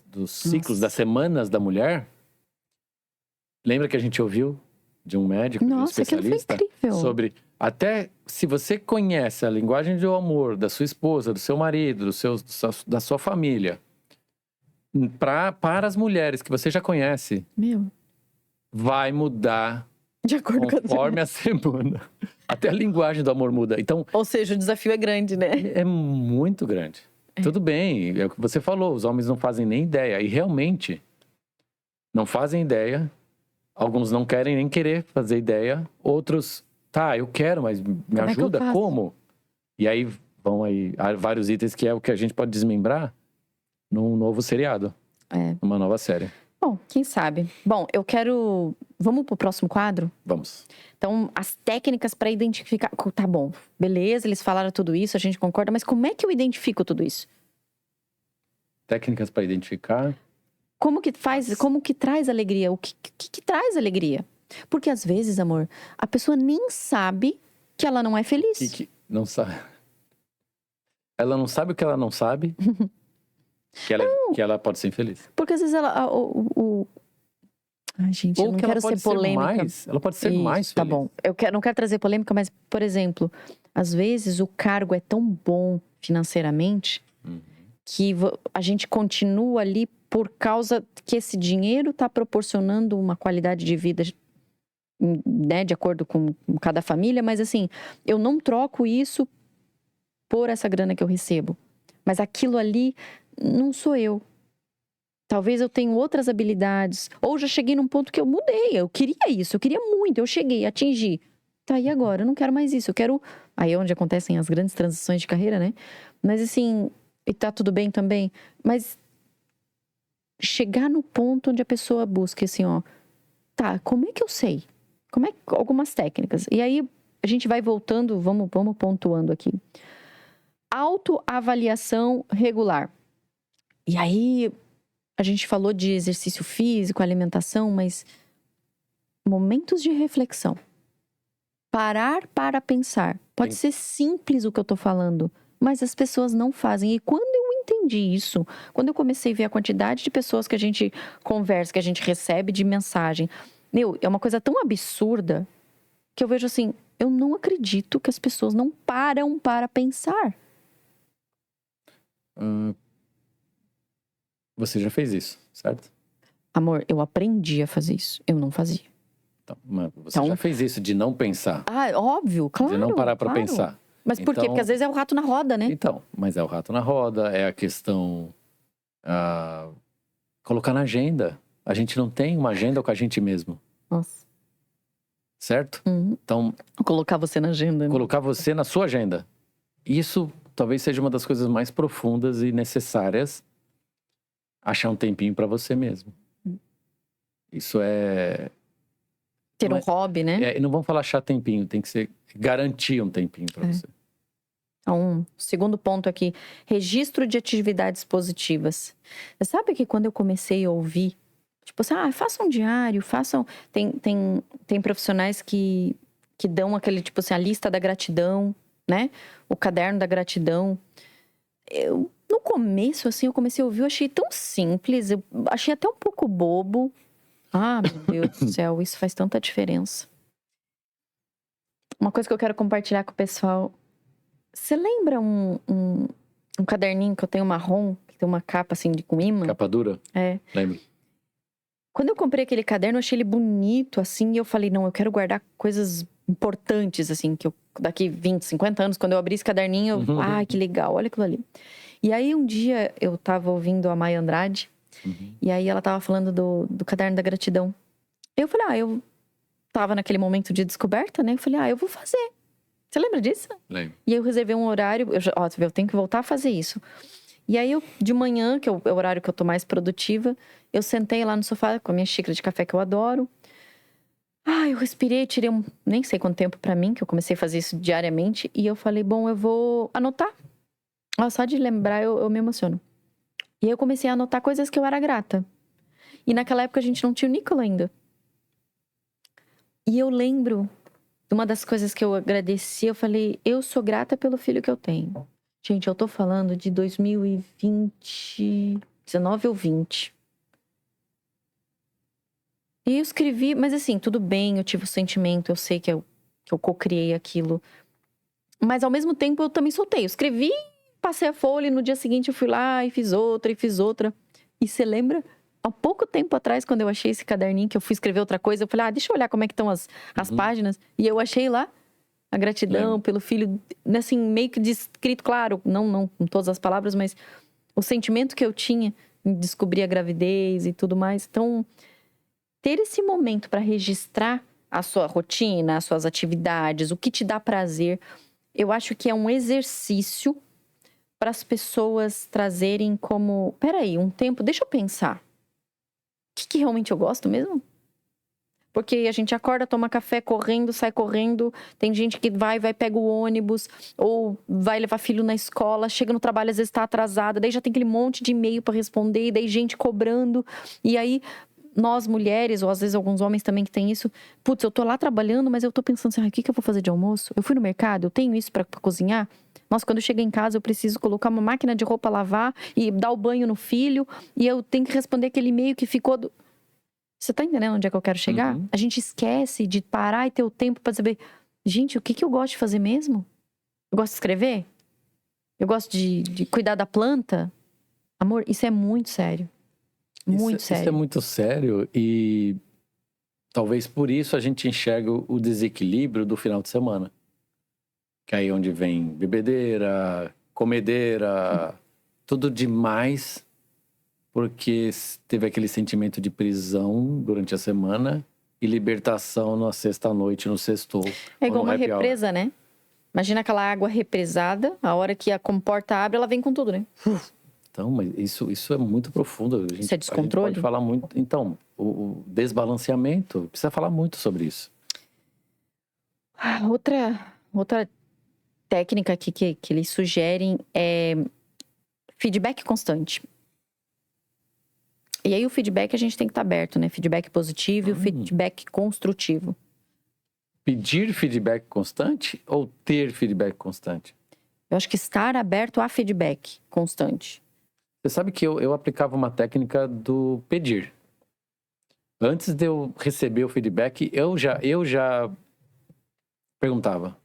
dos ciclos, das semanas da mulher... Lembra que a gente ouviu de um médico, de um especialista? Aquilo foi incrível. Sobre... Até se você conhece a linguagem do amor da sua esposa, do seu marido, da sua família, para as mulheres que você já conhece, vai mudar de acordo conforme a semana. Até a linguagem do amor muda. Então, ou seja, o desafio é grande, né? É muito grande. Tudo bem, é o que você falou, os homens não fazem nem ideia. E realmente, não fazem ideia. Alguns não querem nem querer fazer ideia. Outros... Tá, eu quero, mas me ajuda? Como? E aí vão aí vários itens que é o que a gente pode desmembrar num novo seriado. Numa nova série. Bom, quem sabe. Bom, eu quero... Vamos pro próximo quadro? Vamos. Então, as técnicas para identificar... Tá bom, beleza, eles falaram tudo isso, a gente concorda, mas como é que eu identifico tudo isso? Técnicas para identificar? Como que traz alegria? O que traz alegria? Porque às vezes, amor, a pessoa nem sabe que ela não é feliz. Que não sabe. Ela não sabe o que ela não sabe. Que ela pode ser infeliz. Porque às vezes ela... Ai, gente, eu não quero ser polêmica. Ela pode ser mais feliz. Tá bom. Não quero trazer polêmica, mas, por exemplo, às vezes o cargo é tão bom financeiramente que a gente continua ali por causa que esse dinheiro está proporcionando uma qualidade de vida, né, de acordo com cada família. Mas assim, eu não troco isso por essa grana que eu recebo. Mas aquilo ali não sou eu. Talvez eu tenha outras habilidades. Ou já cheguei num ponto que eu mudei. Eu queria isso, eu queria muito. Eu cheguei, atingi. Tá, e agora? Eu não quero mais isso. Eu quero... Aí é onde acontecem as grandes transições de carreira, né? Mas assim, e tá tudo bem também. Mas chegar no ponto onde a pessoa busca assim, ó. Tá, como é que eu sei? Algumas técnicas. E aí a gente vai voltando, vamos pontuando aqui. Autoavaliação regular. E aí... A gente falou de exercício físico, alimentação, mas momentos de reflexão. Parar para pensar. Pode ser simples o que eu tô falando, mas as pessoas não fazem. E quando eu entendi isso, quando eu comecei a ver a quantidade de pessoas que a gente conversa, que a gente recebe de mensagem, é uma coisa tão absurda que eu vejo assim, eu não acredito que as pessoas não param para pensar. Você já fez isso, certo? Amor, eu aprendi a fazer isso. Eu não fazia. Então, mas você já fez isso de não pensar? Ah, óbvio, claro. De não parar para pensar. Mas por quê? Porque às vezes é o rato na roda, né? Então, mas é o rato na roda, é a questão... colocar na agenda. A gente não tem uma agenda com a gente mesmo. Nossa. Certo? Então... Colocar você na agenda. Né? Colocar você na sua agenda. Isso talvez seja uma das coisas mais profundas e necessárias. Achar um tempinho para você mesmo. Isso é... Ter um hobby, né? E não vamos falar achar tempinho, tem que ser garantir um tempinho para você. Então, segundo ponto aqui, registro de atividades positivas. Você sabe que quando eu comecei a ouvir, tipo assim, faça um diário, façam... Tem profissionais que dão aquele, tipo assim, a lista da gratidão, né? O caderno da gratidão. No começo, assim, eu comecei a ouvir, eu achei tão simples, eu achei até um pouco bobo. Meu Deus do céu, isso faz tanta diferença. Uma coisa que eu quero compartilhar com o pessoal. Você lembra um caderninho que eu tenho marrom, que tem uma capa assim com imã? Capa dura? É. Lembro. Quando eu comprei aquele caderno, eu achei ele bonito, assim, e eu falei, não, eu quero guardar coisas importantes, assim, que daqui 20, 50 anos, quando eu abri esse caderninho, que legal, olha aquilo ali. E aí, um dia, eu tava ouvindo a Maya Andrade, e aí ela tava falando do caderno da gratidão. Eu falei, eu tava naquele momento de descoberta, né? Eu falei, eu vou fazer. Você lembra disso? Lembro. E aí eu reservei um horário, eu tenho que voltar a fazer isso. E aí, de manhã, que é o horário que eu tô mais produtiva, eu sentei lá no sofá com a minha xícara de café que eu adoro. Eu respirei, tirei nem sei quanto tempo pra mim, que eu comecei a fazer isso diariamente. E eu falei, bom, eu vou anotar. Só de lembrar, eu me emociono. E aí eu comecei a anotar coisas que eu era grata. E naquela época a gente não tinha o Nicola ainda. E eu lembro de uma das coisas que eu agradeci, eu falei, eu sou grata pelo filho que eu tenho. Gente, eu tô falando de 2020, 19 ou 20. E eu escrevi, mas assim, tudo bem, eu tive o sentimento, eu sei que eu co-criei aquilo. Mas ao mesmo tempo eu também soltei. Eu escrevi, passei a folha e no dia seguinte eu fui lá e fiz outra. E você lembra? Há pouco tempo atrás, quando eu achei esse caderninho, que eu fui escrever outra coisa, eu falei, deixa eu olhar como é que estão as páginas. E eu achei lá a gratidão pelo filho, assim, meio que descrito, claro, não com todas as palavras, mas o sentimento que eu tinha em descobrir a gravidez e tudo mais. Então, ter esse momento para registrar a sua rotina, as suas atividades, o que te dá prazer, eu acho que é um exercício para as pessoas trazerem como... Peraí, um tempo, deixa eu pensar. O que realmente eu gosto mesmo? Porque a gente acorda, toma café correndo, sai correndo. Tem gente que vai, pega o ônibus, ou vai levar filho na escola, chega no trabalho, às vezes está atrasada, daí já tem aquele monte de e-mail para responder, e daí gente cobrando. E aí, nós mulheres, ou às vezes alguns homens também que tem isso. Putz, eu tô lá trabalhando, mas eu tô pensando assim, o que eu vou fazer de almoço? Eu fui no mercado, eu tenho isso pra cozinhar? Nossa, quando eu chego em casa, eu preciso colocar uma máquina de roupa lavar e dar o banho no filho. E eu tenho que responder aquele e-mail que ficou... Você tá entendendo onde é que eu quero chegar? Uhum. A gente esquece de parar e ter o tempo pra saber... Gente, o que eu gosto de fazer mesmo? Eu gosto de escrever? Eu gosto de cuidar da planta? Amor, isso é muito sério. Muito sério. Isso é muito sério e talvez por isso a gente enxerga o desequilíbrio do final de semana. Que é aí onde vem bebedeira, comedeira, tudo demais, porque teve aquele sentimento de prisão durante a semana e libertação na sexta-noite, no sextou. É igual uma represa, né? Imagina aquela água represada, a hora que a comporta abre, ela vem com tudo, né? Então, mas isso é muito profundo. Isso é descontrole? A gente pode falar muito. Então, o desbalanceamento, precisa falar muito sobre isso. Outra técnica aqui que eles sugerem é feedback constante. E aí o feedback a gente tem que estar aberto, né? Feedback positivo e o feedback construtivo. Pedir feedback constante ou ter feedback constante? Eu acho que estar aberto a feedback constante. Você sabe que eu aplicava uma técnica do pedir. Antes de eu receber o feedback, eu já perguntava.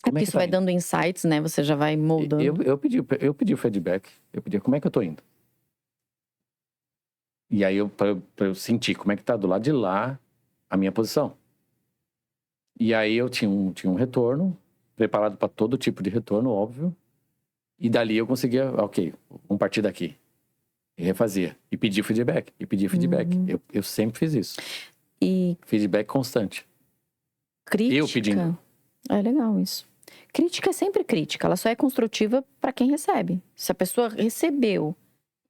É porque isso vai dando insights, né? Você já vai moldando. Eu pedi o feedback. Eu pedi, como é que eu tô indo? E aí, pra eu sentir como é que tá do lado de lá a minha posição. E aí, eu tinha um retorno, preparado para todo tipo de retorno, óbvio. E dali eu conseguia, ok, vamos partir daqui. E refazia. E pedia feedback. Eu sempre fiz isso. E feedback constante. crítica. Eu pedindo. É legal isso. Crítica é sempre crítica. Ela só é construtiva para quem recebe. Se a pessoa recebeu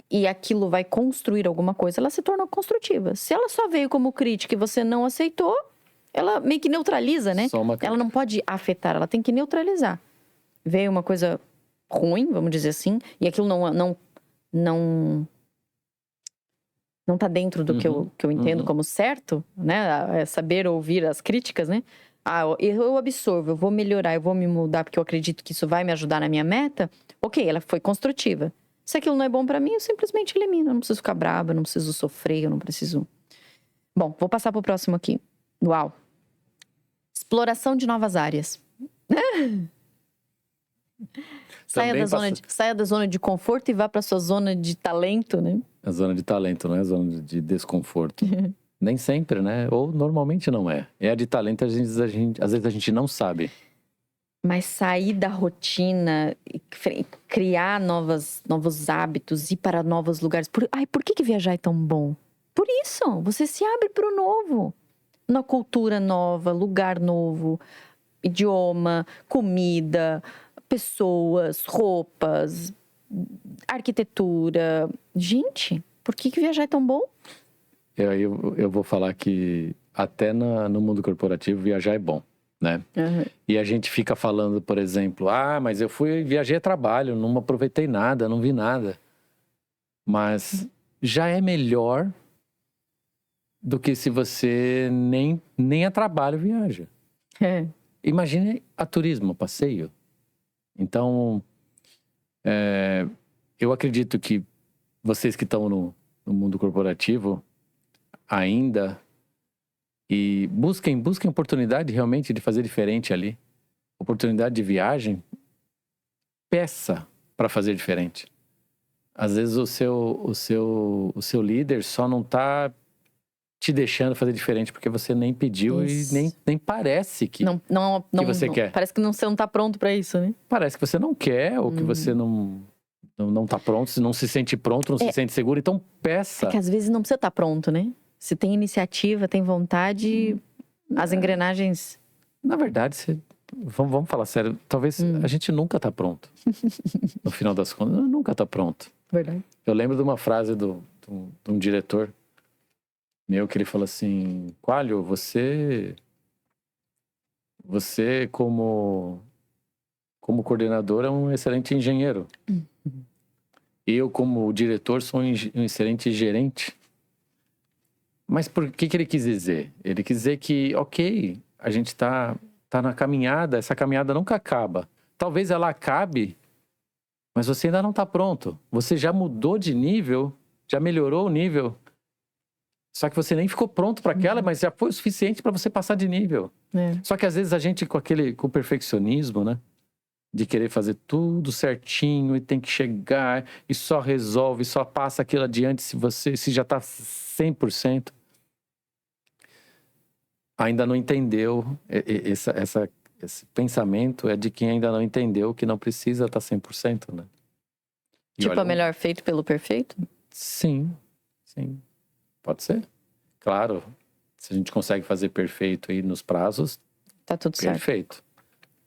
e aquilo vai construir alguma coisa, ela se torna construtiva. Se ela só veio como crítica e você não aceitou, ela meio que neutraliza, né? Só uma crítica. Ela não pode afetar, ela tem que neutralizar. Veio uma coisa ruim, vamos dizer assim, e aquilo não tá dentro do que eu entendo como certo, né? É saber ouvir as críticas, né? Eu absorvo, eu vou melhorar, eu vou me mudar porque eu acredito que isso vai me ajudar na minha meta. Ok, ela foi construtiva. Se aquilo não é bom pra mim, eu simplesmente elimino. Eu não preciso ficar brava, eu não preciso sofrer, eu não preciso... Bom, vou passar pro próximo aqui. Uau. Exploração de novas áreas. Saia da zona de conforto e vá pra sua zona de talento, né? A zona de talento, não é a zona de desconforto. Nem sempre, né? Ou normalmente não é. É a de talento, às vezes a gente não sabe. Mas sair da rotina, criar novos hábitos, ir para novos lugares. Por que viajar é tão bom? Por isso, você se abre para o novo. Uma cultura nova, lugar novo, idioma, comida, pessoas, roupas, arquitetura. Gente, por que viajar é tão bom? Eu vou falar que até no mundo corporativo viajar é bom, né? E a gente fica falando, por exemplo, mas eu viajei a trabalho, não aproveitei nada, não vi nada. Mas já é melhor do que se você nem a trabalho viaja. Imagine a turismo, a passeio. Então, eu acredito que vocês que estão no mundo corporativo ainda, e busquem oportunidade realmente de fazer diferente ali. Oportunidade de viagem, peça para fazer diferente. Às vezes o seu líder só não está te deixando fazer diferente porque você nem pediu isso. E nem parece que você quer. Parece que você não está pronto para isso, né? Parece que você não quer ou que você não está pronto, não se sente pronto, não se sente seguro, então peça. É que às vezes não precisa estar pronto, né? Se tem iniciativa, tem vontade, as engrenagens... Na verdade, vamos falar sério, talvez a gente nunca está pronto. No final das contas, nunca está pronto. Verdade. Eu lembro de uma frase de um diretor meu que ele falou assim: Coelho, você como coordenador é um excelente engenheiro. Eu como diretor sou um excelente gerente. Mas por que ele quis dizer? Ele quis dizer que, ok, a gente tá na caminhada, essa caminhada nunca acaba. Talvez ela acabe, mas você ainda não está pronto. Você já mudou de nível, já melhorou o nível. Só que você nem ficou pronto para aquela, mas já foi o suficiente para você passar de nível. Só que às vezes a gente com o perfeccionismo, né? De querer fazer tudo certinho e tem que chegar e só resolve, só passa aquilo adiante se já está 100%. Ainda não entendeu esse pensamento é de quem ainda não entendeu que não precisa estar 100%, né? Tipo, é melhor feito pelo perfeito? Sim. Pode ser. Claro, se a gente consegue fazer perfeito aí nos prazos, tá tudo certo. Perfeito.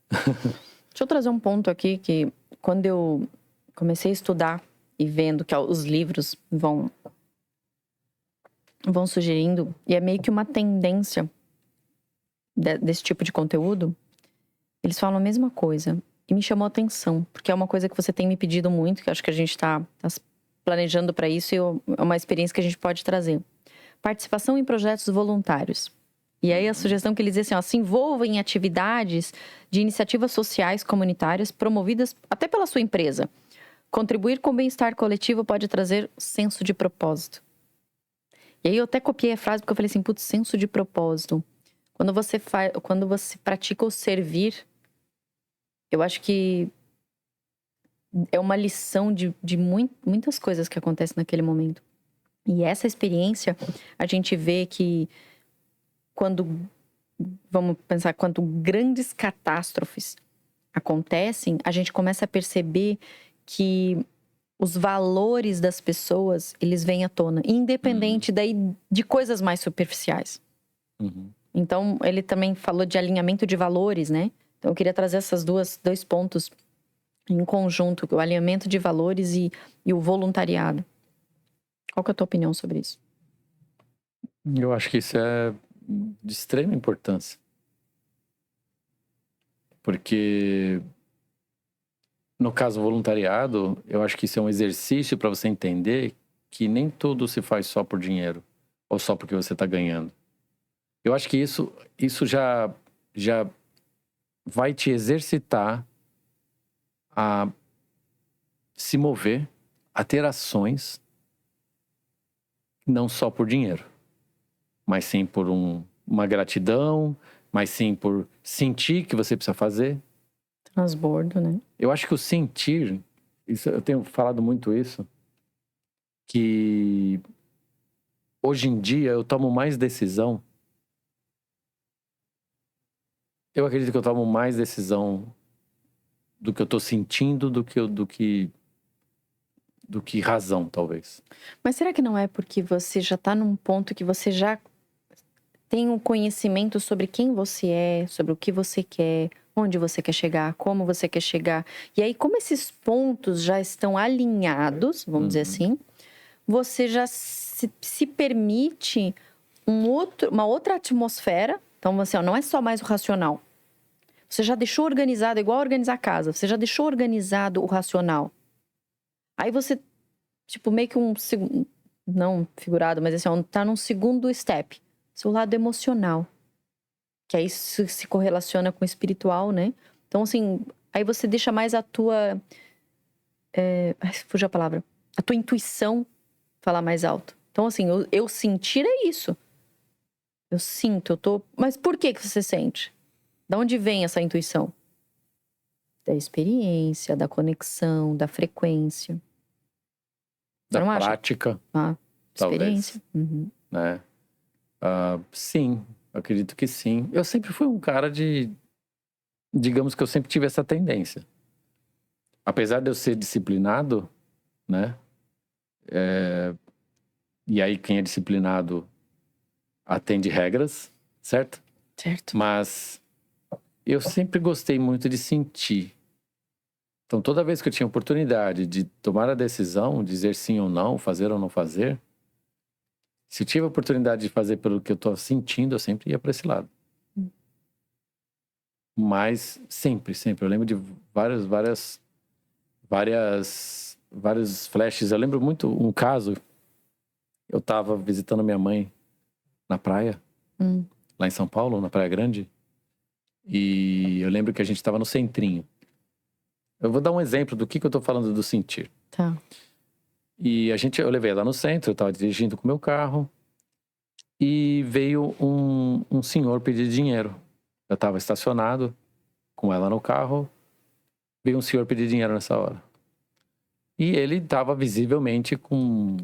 Deixa eu trazer um ponto aqui que quando eu comecei a estudar e vendo que os livros vão sugerindo, e é meio que uma tendência desse tipo de conteúdo, eles falam a mesma coisa. E me chamou a atenção, porque é uma coisa que você tem me pedido muito, que acho que a gente tá planejando para isso e é uma experiência que a gente pode trazer. Participação em projetos voluntários. E aí a sugestão que eles dizem assim, ó, se envolva em atividades de iniciativas sociais comunitárias promovidas até pela sua empresa. Contribuir com o bem-estar coletivo pode trazer senso de propósito. E aí eu até copiei a frase porque eu falei assim, putz, senso de propósito. Quando você pratica o servir, eu acho que é uma lição de muitas coisas que acontecem naquele momento. E essa experiência, a gente vê que vamos pensar, quando grandes catástrofes acontecem, a gente começa a perceber que os valores das pessoas, eles vêm à tona, independente daí de coisas mais superficiais. Então, ele também falou de alinhamento de valores, né? Então, eu queria trazer esses dois pontos em conjunto, o alinhamento de valores e o voluntariado. Qual que é a tua opinião sobre isso? Eu acho que isso é de extrema importância. Porque, no caso voluntariado, eu acho que isso é um exercício para você entender que nem tudo se faz só por dinheiro ou só porque você está ganhando. Eu acho que isso já vai te exercitar a se mover, a ter ações, não só por dinheiro, mas sim por uma gratidão, mas sim por sentir que você precisa fazer. Transbordo, né? Eu acho que o sentir, eu tenho falado muito isso, que hoje em dia eu tomo mais decisão. Eu acredito que eu tomo mais decisão do que eu tô sentindo do que razão, talvez. Mas será que não é porque você já tá num ponto que você já tem um conhecimento sobre quem você é, sobre o que você quer, onde você quer chegar, como você quer chegar. E aí, como esses pontos já estão alinhados, vamos dizer assim, você já se permite uma outra atmosfera. Então, assim, ó, não é só mais o racional. Você já deixou organizado, igual organizar a casa. Você já deixou organizado o racional. Aí você, tipo, meio que não figurado, mas assim, ó, tá num segundo step. Seu lado emocional. Que aí isso se correlaciona com o espiritual, né? Então, assim, aí você deixa mais a tua... fugiu a palavra. A tua intuição falar mais alto. Então, assim, eu sentir é isso. Eu sinto, eu tô... Mas por que você sente? Da onde vem essa intuição? Da experiência, da conexão, da frequência. Da prática. Experiência. Talvez. Né? Sim, acredito que sim. Eu sempre fui um cara digamos que eu sempre tive essa tendência. Apesar de eu ser disciplinado, né? E aí quem é disciplinado atende regras, certo? Certo. Mas eu sempre gostei muito de sentir. Então, toda vez que eu tinha oportunidade de tomar a decisão, dizer sim ou não, fazer ou não fazer, se eu tive a oportunidade de fazer pelo que eu estou sentindo, eu sempre ia para esse lado. Mas sempre. Eu lembro de vários flashes. Eu lembro muito um caso. Eu estava visitando minha mãe na praia, lá em São Paulo, na Praia Grande. E eu lembro que a gente estava no centrinho. Eu vou dar um exemplo do que eu tô falando do sentir. Tá. E eu levei ela no centro, eu tava dirigindo com o meu carro. E veio um senhor pedir dinheiro. Eu tava estacionado com ela no carro. Veio um senhor pedir dinheiro nessa hora. E ele tava visivelmente com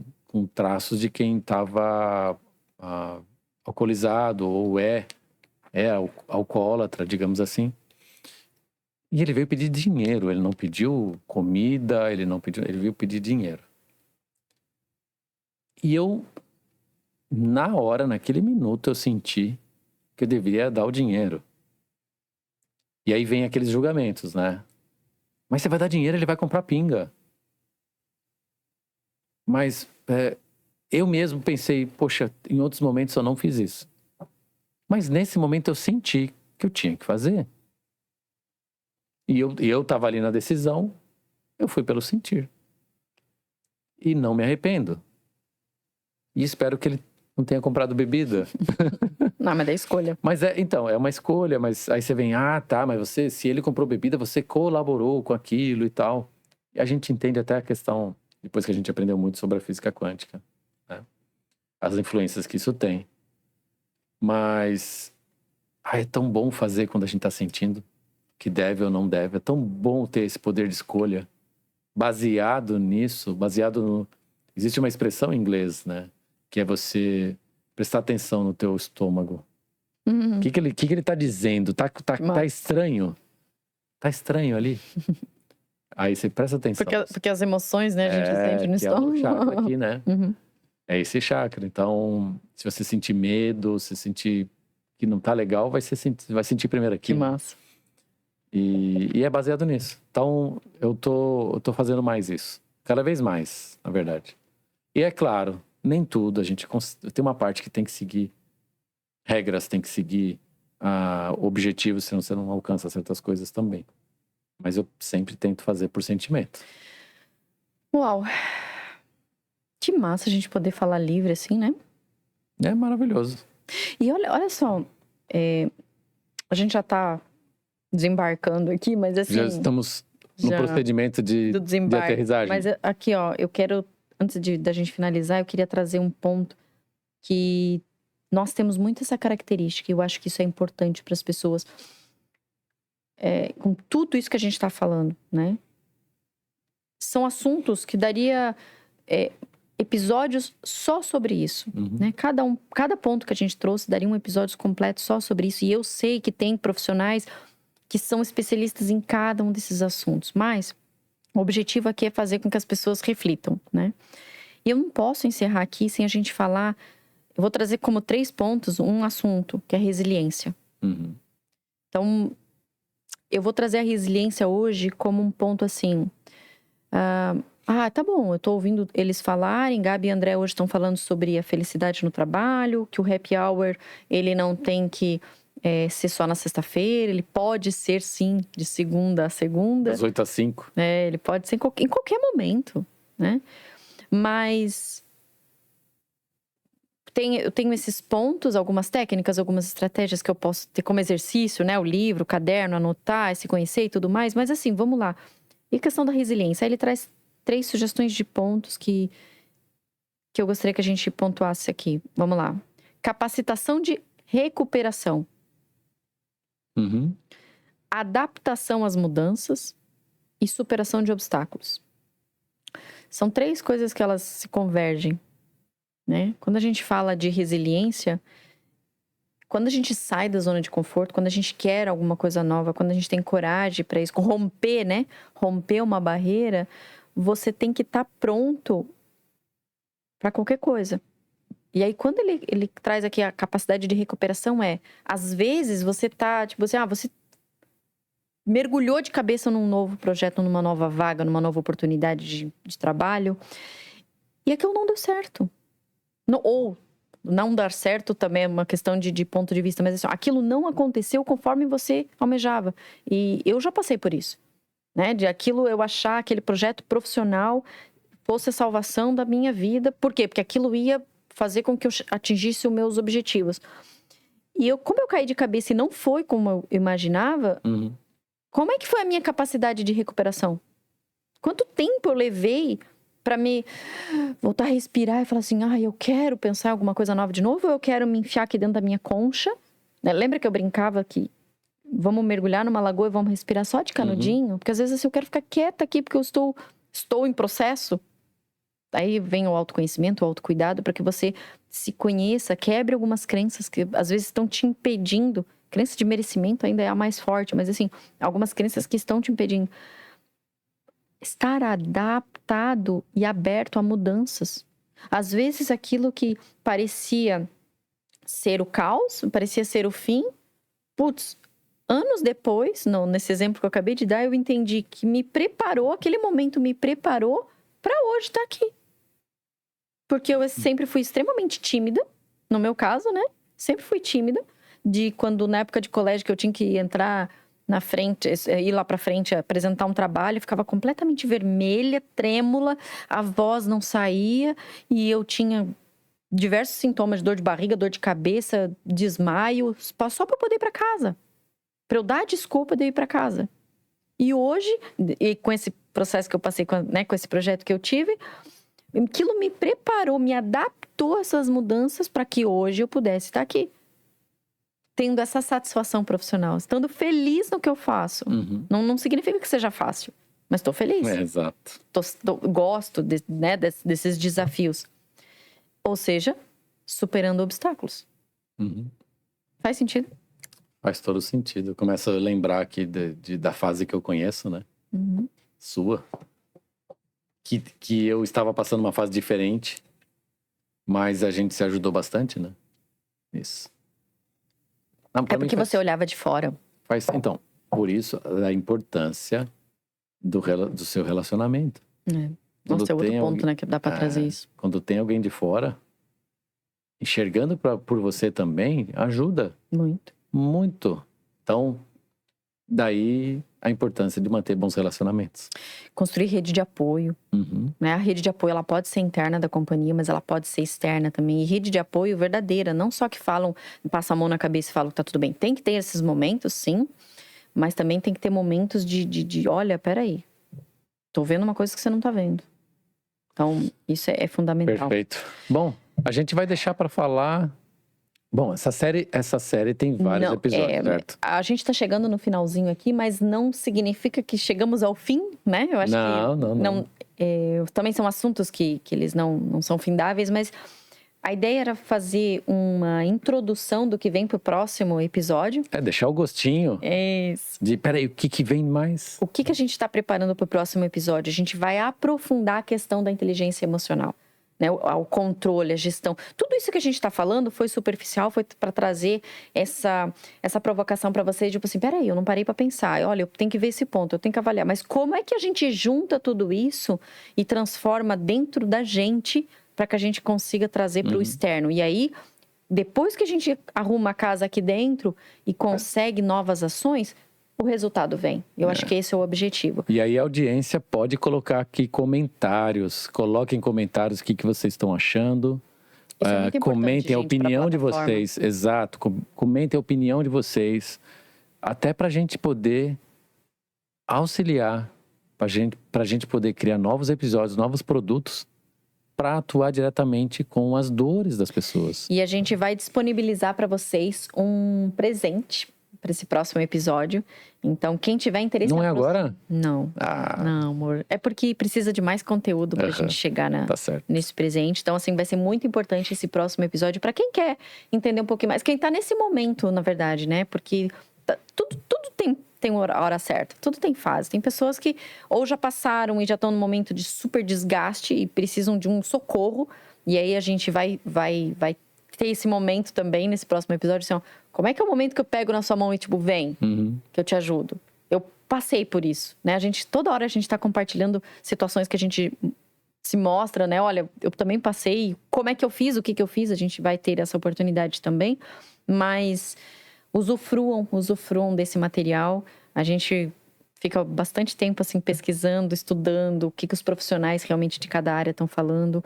traços de quem tava alcoolizado ou alcoólatra, digamos assim. E ele veio pedir dinheiro, ele não pediu comida, ele veio pedir dinheiro. E eu, na hora, naquele minuto, eu senti que eu deveria dar o dinheiro. E aí vem aqueles julgamentos, né? Mas você vai dar dinheiro, ele vai comprar pinga. Mas eu mesmo pensei, poxa, em outros momentos eu não fiz isso. Mas nesse momento eu senti que eu tinha que fazer. E eu tava ali na decisão, eu fui pelo sentir. E não me arrependo. E espero que ele não tenha comprado bebida. Não, mas é escolha. Mas então, é uma escolha, mas aí você vem, mas se ele comprou bebida, você colaborou com aquilo e tal. E a gente entende até a questão, depois que a gente aprendeu muito sobre a física quântica, né? As influências que isso tem. Mas é tão bom fazer quando a gente tá sentindo que deve ou não deve. É tão bom ter esse poder de escolha. Baseado nisso, existe uma expressão em inglês, né? Que é você prestar atenção no teu estômago. O que ele tá dizendo? Tá estranho? Tá estranho ali? Aí você presta atenção. Porque as emoções, né? A gente sente no estômago. É o chakra aqui, né? É esse chakra. Então, se você sentir medo, se sentir que não tá legal, vai sentir primeiro aqui. Que massa. E é baseado nisso. Então, eu tô fazendo mais isso. Cada vez mais, na verdade. E é claro, nem tudo. A gente tem uma parte que tem que seguir regras, tem que seguir objetivos, senão você não alcança certas coisas também. Mas eu sempre tento fazer por sentimento. Uau! Que massa a gente poder falar livre assim, né? É maravilhoso. E olha só, a gente já tá desembarcando aqui, mas assim... Já estamos no procedimento de aterrissagem. Mas aqui, ó, eu quero, antes da gente finalizar, eu queria trazer um ponto que nós temos muito essa característica, e eu acho que isso é importante para as pessoas. Com tudo isso que a gente está falando, né? São assuntos que daria episódios só sobre isso, né? Cada ponto que a gente trouxe daria um episódio completo só sobre isso. E eu sei que tem profissionais que são especialistas em cada um desses assuntos. Mas o objetivo aqui é fazer com que as pessoas reflitam, né? E eu não posso encerrar aqui sem a gente falar... Eu vou trazer como 3 pontos um assunto, que é a resiliência. Então, eu vou trazer a resiliência hoje como um ponto assim... tá bom, eu tô ouvindo eles falarem, Gabi e André hoje estão falando sobre a felicidade no trabalho, que o happy hour, ele não tem que ser só na sexta-feira, ele pode ser sim, de segunda a segunda. Das 8 às 5. Ele pode ser em qualquer momento, né? Mas eu tenho esses pontos, algumas técnicas, algumas estratégias que eu posso ter como exercício, né? O livro, o caderno, anotar, se conhecer e tudo mais. Mas assim, vamos lá. E a questão da resiliência? Aí ele traz 3 sugestões de pontos que eu gostaria que a gente pontuasse aqui. Vamos lá. Capacitação de recuperação. Adaptação às mudanças e superação de obstáculos. São 3 coisas que elas se convergem, né? Quando a gente fala de resiliência, quando a gente sai da zona de conforto, quando a gente quer alguma coisa nova, quando a gente tem coragem para isso, romper, né? Romper uma barreira, você tem que estar pronto para qualquer coisa. E aí, quando ele traz aqui a capacidade de recuperação às vezes você tá, tipo assim, você mergulhou de cabeça num novo projeto, numa nova vaga, numa nova oportunidade de trabalho, e aquilo não deu certo. Ou não dar certo também é uma questão de ponto de vista, mas assim, aquilo não aconteceu conforme você almejava. E eu já passei por isso, né? De aquilo eu achar aquele projeto profissional fosse a salvação da minha vida. Por quê? Porque aquilo ia fazer com que eu atingisse os meus objetivos. E como eu caí de cabeça e não foi como eu imaginava, como é que foi a minha capacidade de recuperação? Quanto tempo eu levei para me voltar a respirar e falar assim, eu quero pensar em alguma coisa nova de novo, ou eu quero me enfiar aqui dentro da minha concha? Né? Lembra que eu brincava que vamos mergulhar numa lagoa e vamos respirar só de canudinho? Porque às vezes assim, eu quero ficar quieta aqui porque eu estou em processo. Aí vem o autoconhecimento, o autocuidado, para que você se conheça, quebre algumas crenças que às vezes estão te impedindo. Crença de merecimento ainda é a mais forte, mas assim, algumas crenças que estão te impedindo. Estar adaptado e aberto a mudanças. Às vezes aquilo que parecia ser o caos, parecia ser o fim, anos depois, nesse exemplo que eu acabei de dar, eu entendi que aquele momento me preparou para hoje estar aqui. Porque eu sempre fui extremamente tímida, no meu caso, né? Sempre fui tímida, quando na época de colégio que eu tinha que entrar na frente, ir lá pra frente, apresentar um trabalho, eu ficava completamente vermelha, trêmula, a voz não saía e eu tinha diversos sintomas de dor de barriga, dor de cabeça, desmaio, só pra poder ir pra casa. Pra eu dar desculpa de eu ir pra casa. E hoje, com esse processo que eu passei, com esse projeto que eu tive, aquilo me preparou, me adaptou a essas mudanças para que hoje eu pudesse estar aqui. Tendo essa satisfação profissional, estando feliz no que eu faço. Não significa que seja fácil, mas estou feliz. Exato. Gosto desses desafios. Ou seja, superando obstáculos. Faz sentido? Faz todo sentido. Eu começo a lembrar aqui da fase que eu conheço, né? Sua. Que eu estava passando uma fase diferente, mas a gente se ajudou bastante, né? Isso. Não, é porque você olhava de fora. Então, por isso a importância do seu relacionamento. Nossa, é outro ponto, né? Que dá pra trazer isso. Quando tem alguém de fora, enxergando por você também, ajuda. Muito. Muito. Então, daí a importância de manter bons relacionamentos. Construir rede de apoio. Né? A rede de apoio, ela pode ser interna da companhia, mas ela pode ser externa também. E rede de apoio verdadeira, não só que passam a mão na cabeça e falam que tá tudo bem. Tem que ter esses momentos, sim, mas também tem que ter momentos de olha, peraí, tô vendo uma coisa que você não tá vendo. Então, isso é fundamental. Perfeito. Bom, a gente vai deixar para falar... Bom, essa série tem vários episódios, certo? A gente tá chegando no finalzinho aqui, mas não significa que chegamos ao fim, né? Eu acho não. Também são assuntos que eles não são findáveis, mas a ideia era fazer uma introdução do que vem pro próximo episódio. Deixar o gostinho. Isso. Peraí, o que vem mais? O que a gente tá preparando pro próximo episódio? A gente vai aprofundar a questão da inteligência emocional. Né, o controle, a gestão. Tudo isso que a gente está falando foi superficial, foi para trazer essa provocação para vocês, tipo assim, peraí, eu não parei para pensar, olha, eu tenho que ver esse ponto, eu tenho que avaliar. Mas como é que a gente junta tudo isso e transforma dentro da gente para que a gente consiga trazer para o externo? E aí, depois que a gente arruma a casa aqui dentro e consegue novas ações, o resultado vem. Eu acho que esse é o objetivo. E aí a audiência pode colocar aqui comentários. Coloquem comentários o que vocês estão achando. Comentem a opinião de vocês. Exato. Comentem a opinião de vocês. Até pra gente poder auxiliar. Pra gente poder criar novos episódios, novos produtos. Para atuar diretamente com as dores das pessoas. E a gente vai disponibilizar para vocês um presente para esse próximo episódio. Então, quem tiver interesse... Não é agora? Não. Não, amor. É porque precisa de mais conteúdo pra gente chegar nesse presente. Então, assim, vai ser muito importante esse próximo episódio para quem quer entender um pouquinho mais. Quem tá nesse momento, na verdade, né? Porque tudo tem hora certa. Tudo tem fase. Tem pessoas que ou já passaram e já estão no momento de super desgaste e precisam de um socorro. E aí, a gente vai ter esse momento também nesse próximo episódio. Assim, como é que é o momento que eu pego na sua mão e tipo, vem, que eu te ajudo? Eu passei por isso, né? Toda hora a gente tá compartilhando situações que a gente se mostra, né? Olha, eu também passei, como é que eu fiz, o que eu fiz? A gente vai ter essa oportunidade também. Mas usufruam desse material. A gente fica bastante tempo, assim, pesquisando, estudando o que os profissionais realmente de cada área estão falando.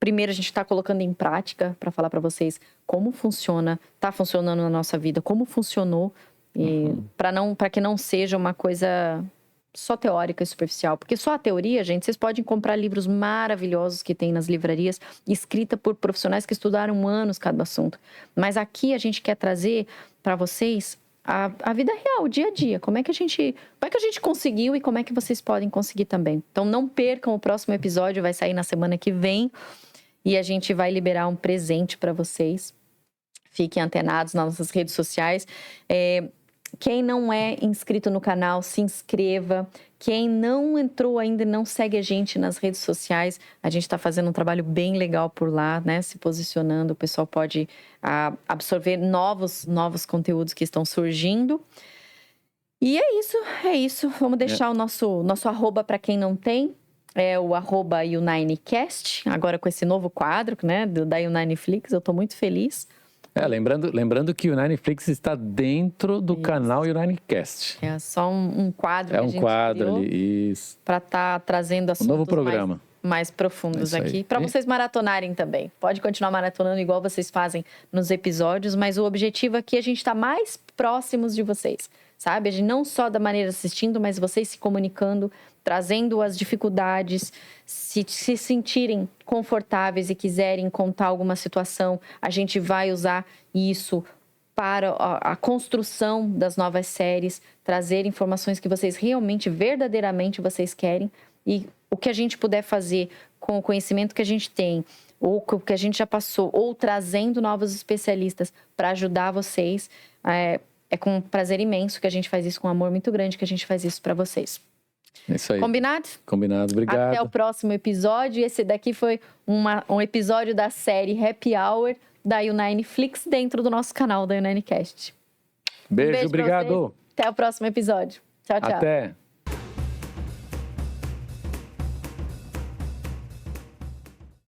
primeiro a gente está colocando em prática para falar para vocês como funciona, está funcionando na nossa vida, como funcionou, e para que não seja uma coisa só teórica e superficial. Porque só a teoria, gente, vocês podem comprar livros maravilhosos que tem nas livrarias, escrita por profissionais que estudaram anos cada assunto. Mas aqui a gente quer trazer para vocês a vida real, o dia a dia. Como é que a gente conseguiu e como é que vocês podem conseguir também. Então não percam o próximo episódio, vai sair na semana que vem. E a gente vai liberar um presente para vocês. Fiquem antenados nas nossas redes sociais. Quem não é inscrito no canal, se inscreva. Quem não entrou ainda e não segue a gente nas redes sociais, a gente está fazendo um trabalho bem legal por lá, né? Se posicionando, o pessoal pode absorver novos conteúdos que estão surgindo. E é isso. Vamos deixar o nosso arroba para quem não tem. É o @U9Cast, agora com esse novo quadro, né, da U9Flix, eu estou muito feliz. Lembrando que o U9Flix está dentro do canal U9Cast. É só um quadro que a gente um quadro ali, isso. Para estar trazendo assuntos novo programa. Mais profundos aqui, para vocês maratonarem também. Pode continuar maratonando igual vocês fazem nos episódios, mas o objetivo aqui é a gente estar mais próximos de vocês, sabe? A gente não só da maneira assistindo, mas vocês se comunicando, trazendo as dificuldades, se sentirem confortáveis e quiserem contar alguma situação, a gente vai usar isso para a construção das novas séries, trazer informações que vocês realmente, verdadeiramente vocês querem, e o que a gente puder fazer com o conhecimento que a gente tem, ou com o que a gente já passou, ou trazendo novos especialistas para ajudar vocês, é com um prazer imenso que a gente faz isso, com um amor muito grande que a gente faz isso para vocês. É isso aí. Combinado? Combinado, obrigado. Até o próximo episódio. Esse daqui foi um episódio da série Happy Hour da U9Flix dentro do nosso canal da U9Cast. Beijo, obrigado. Até o próximo episódio. Tchau, tchau. Até.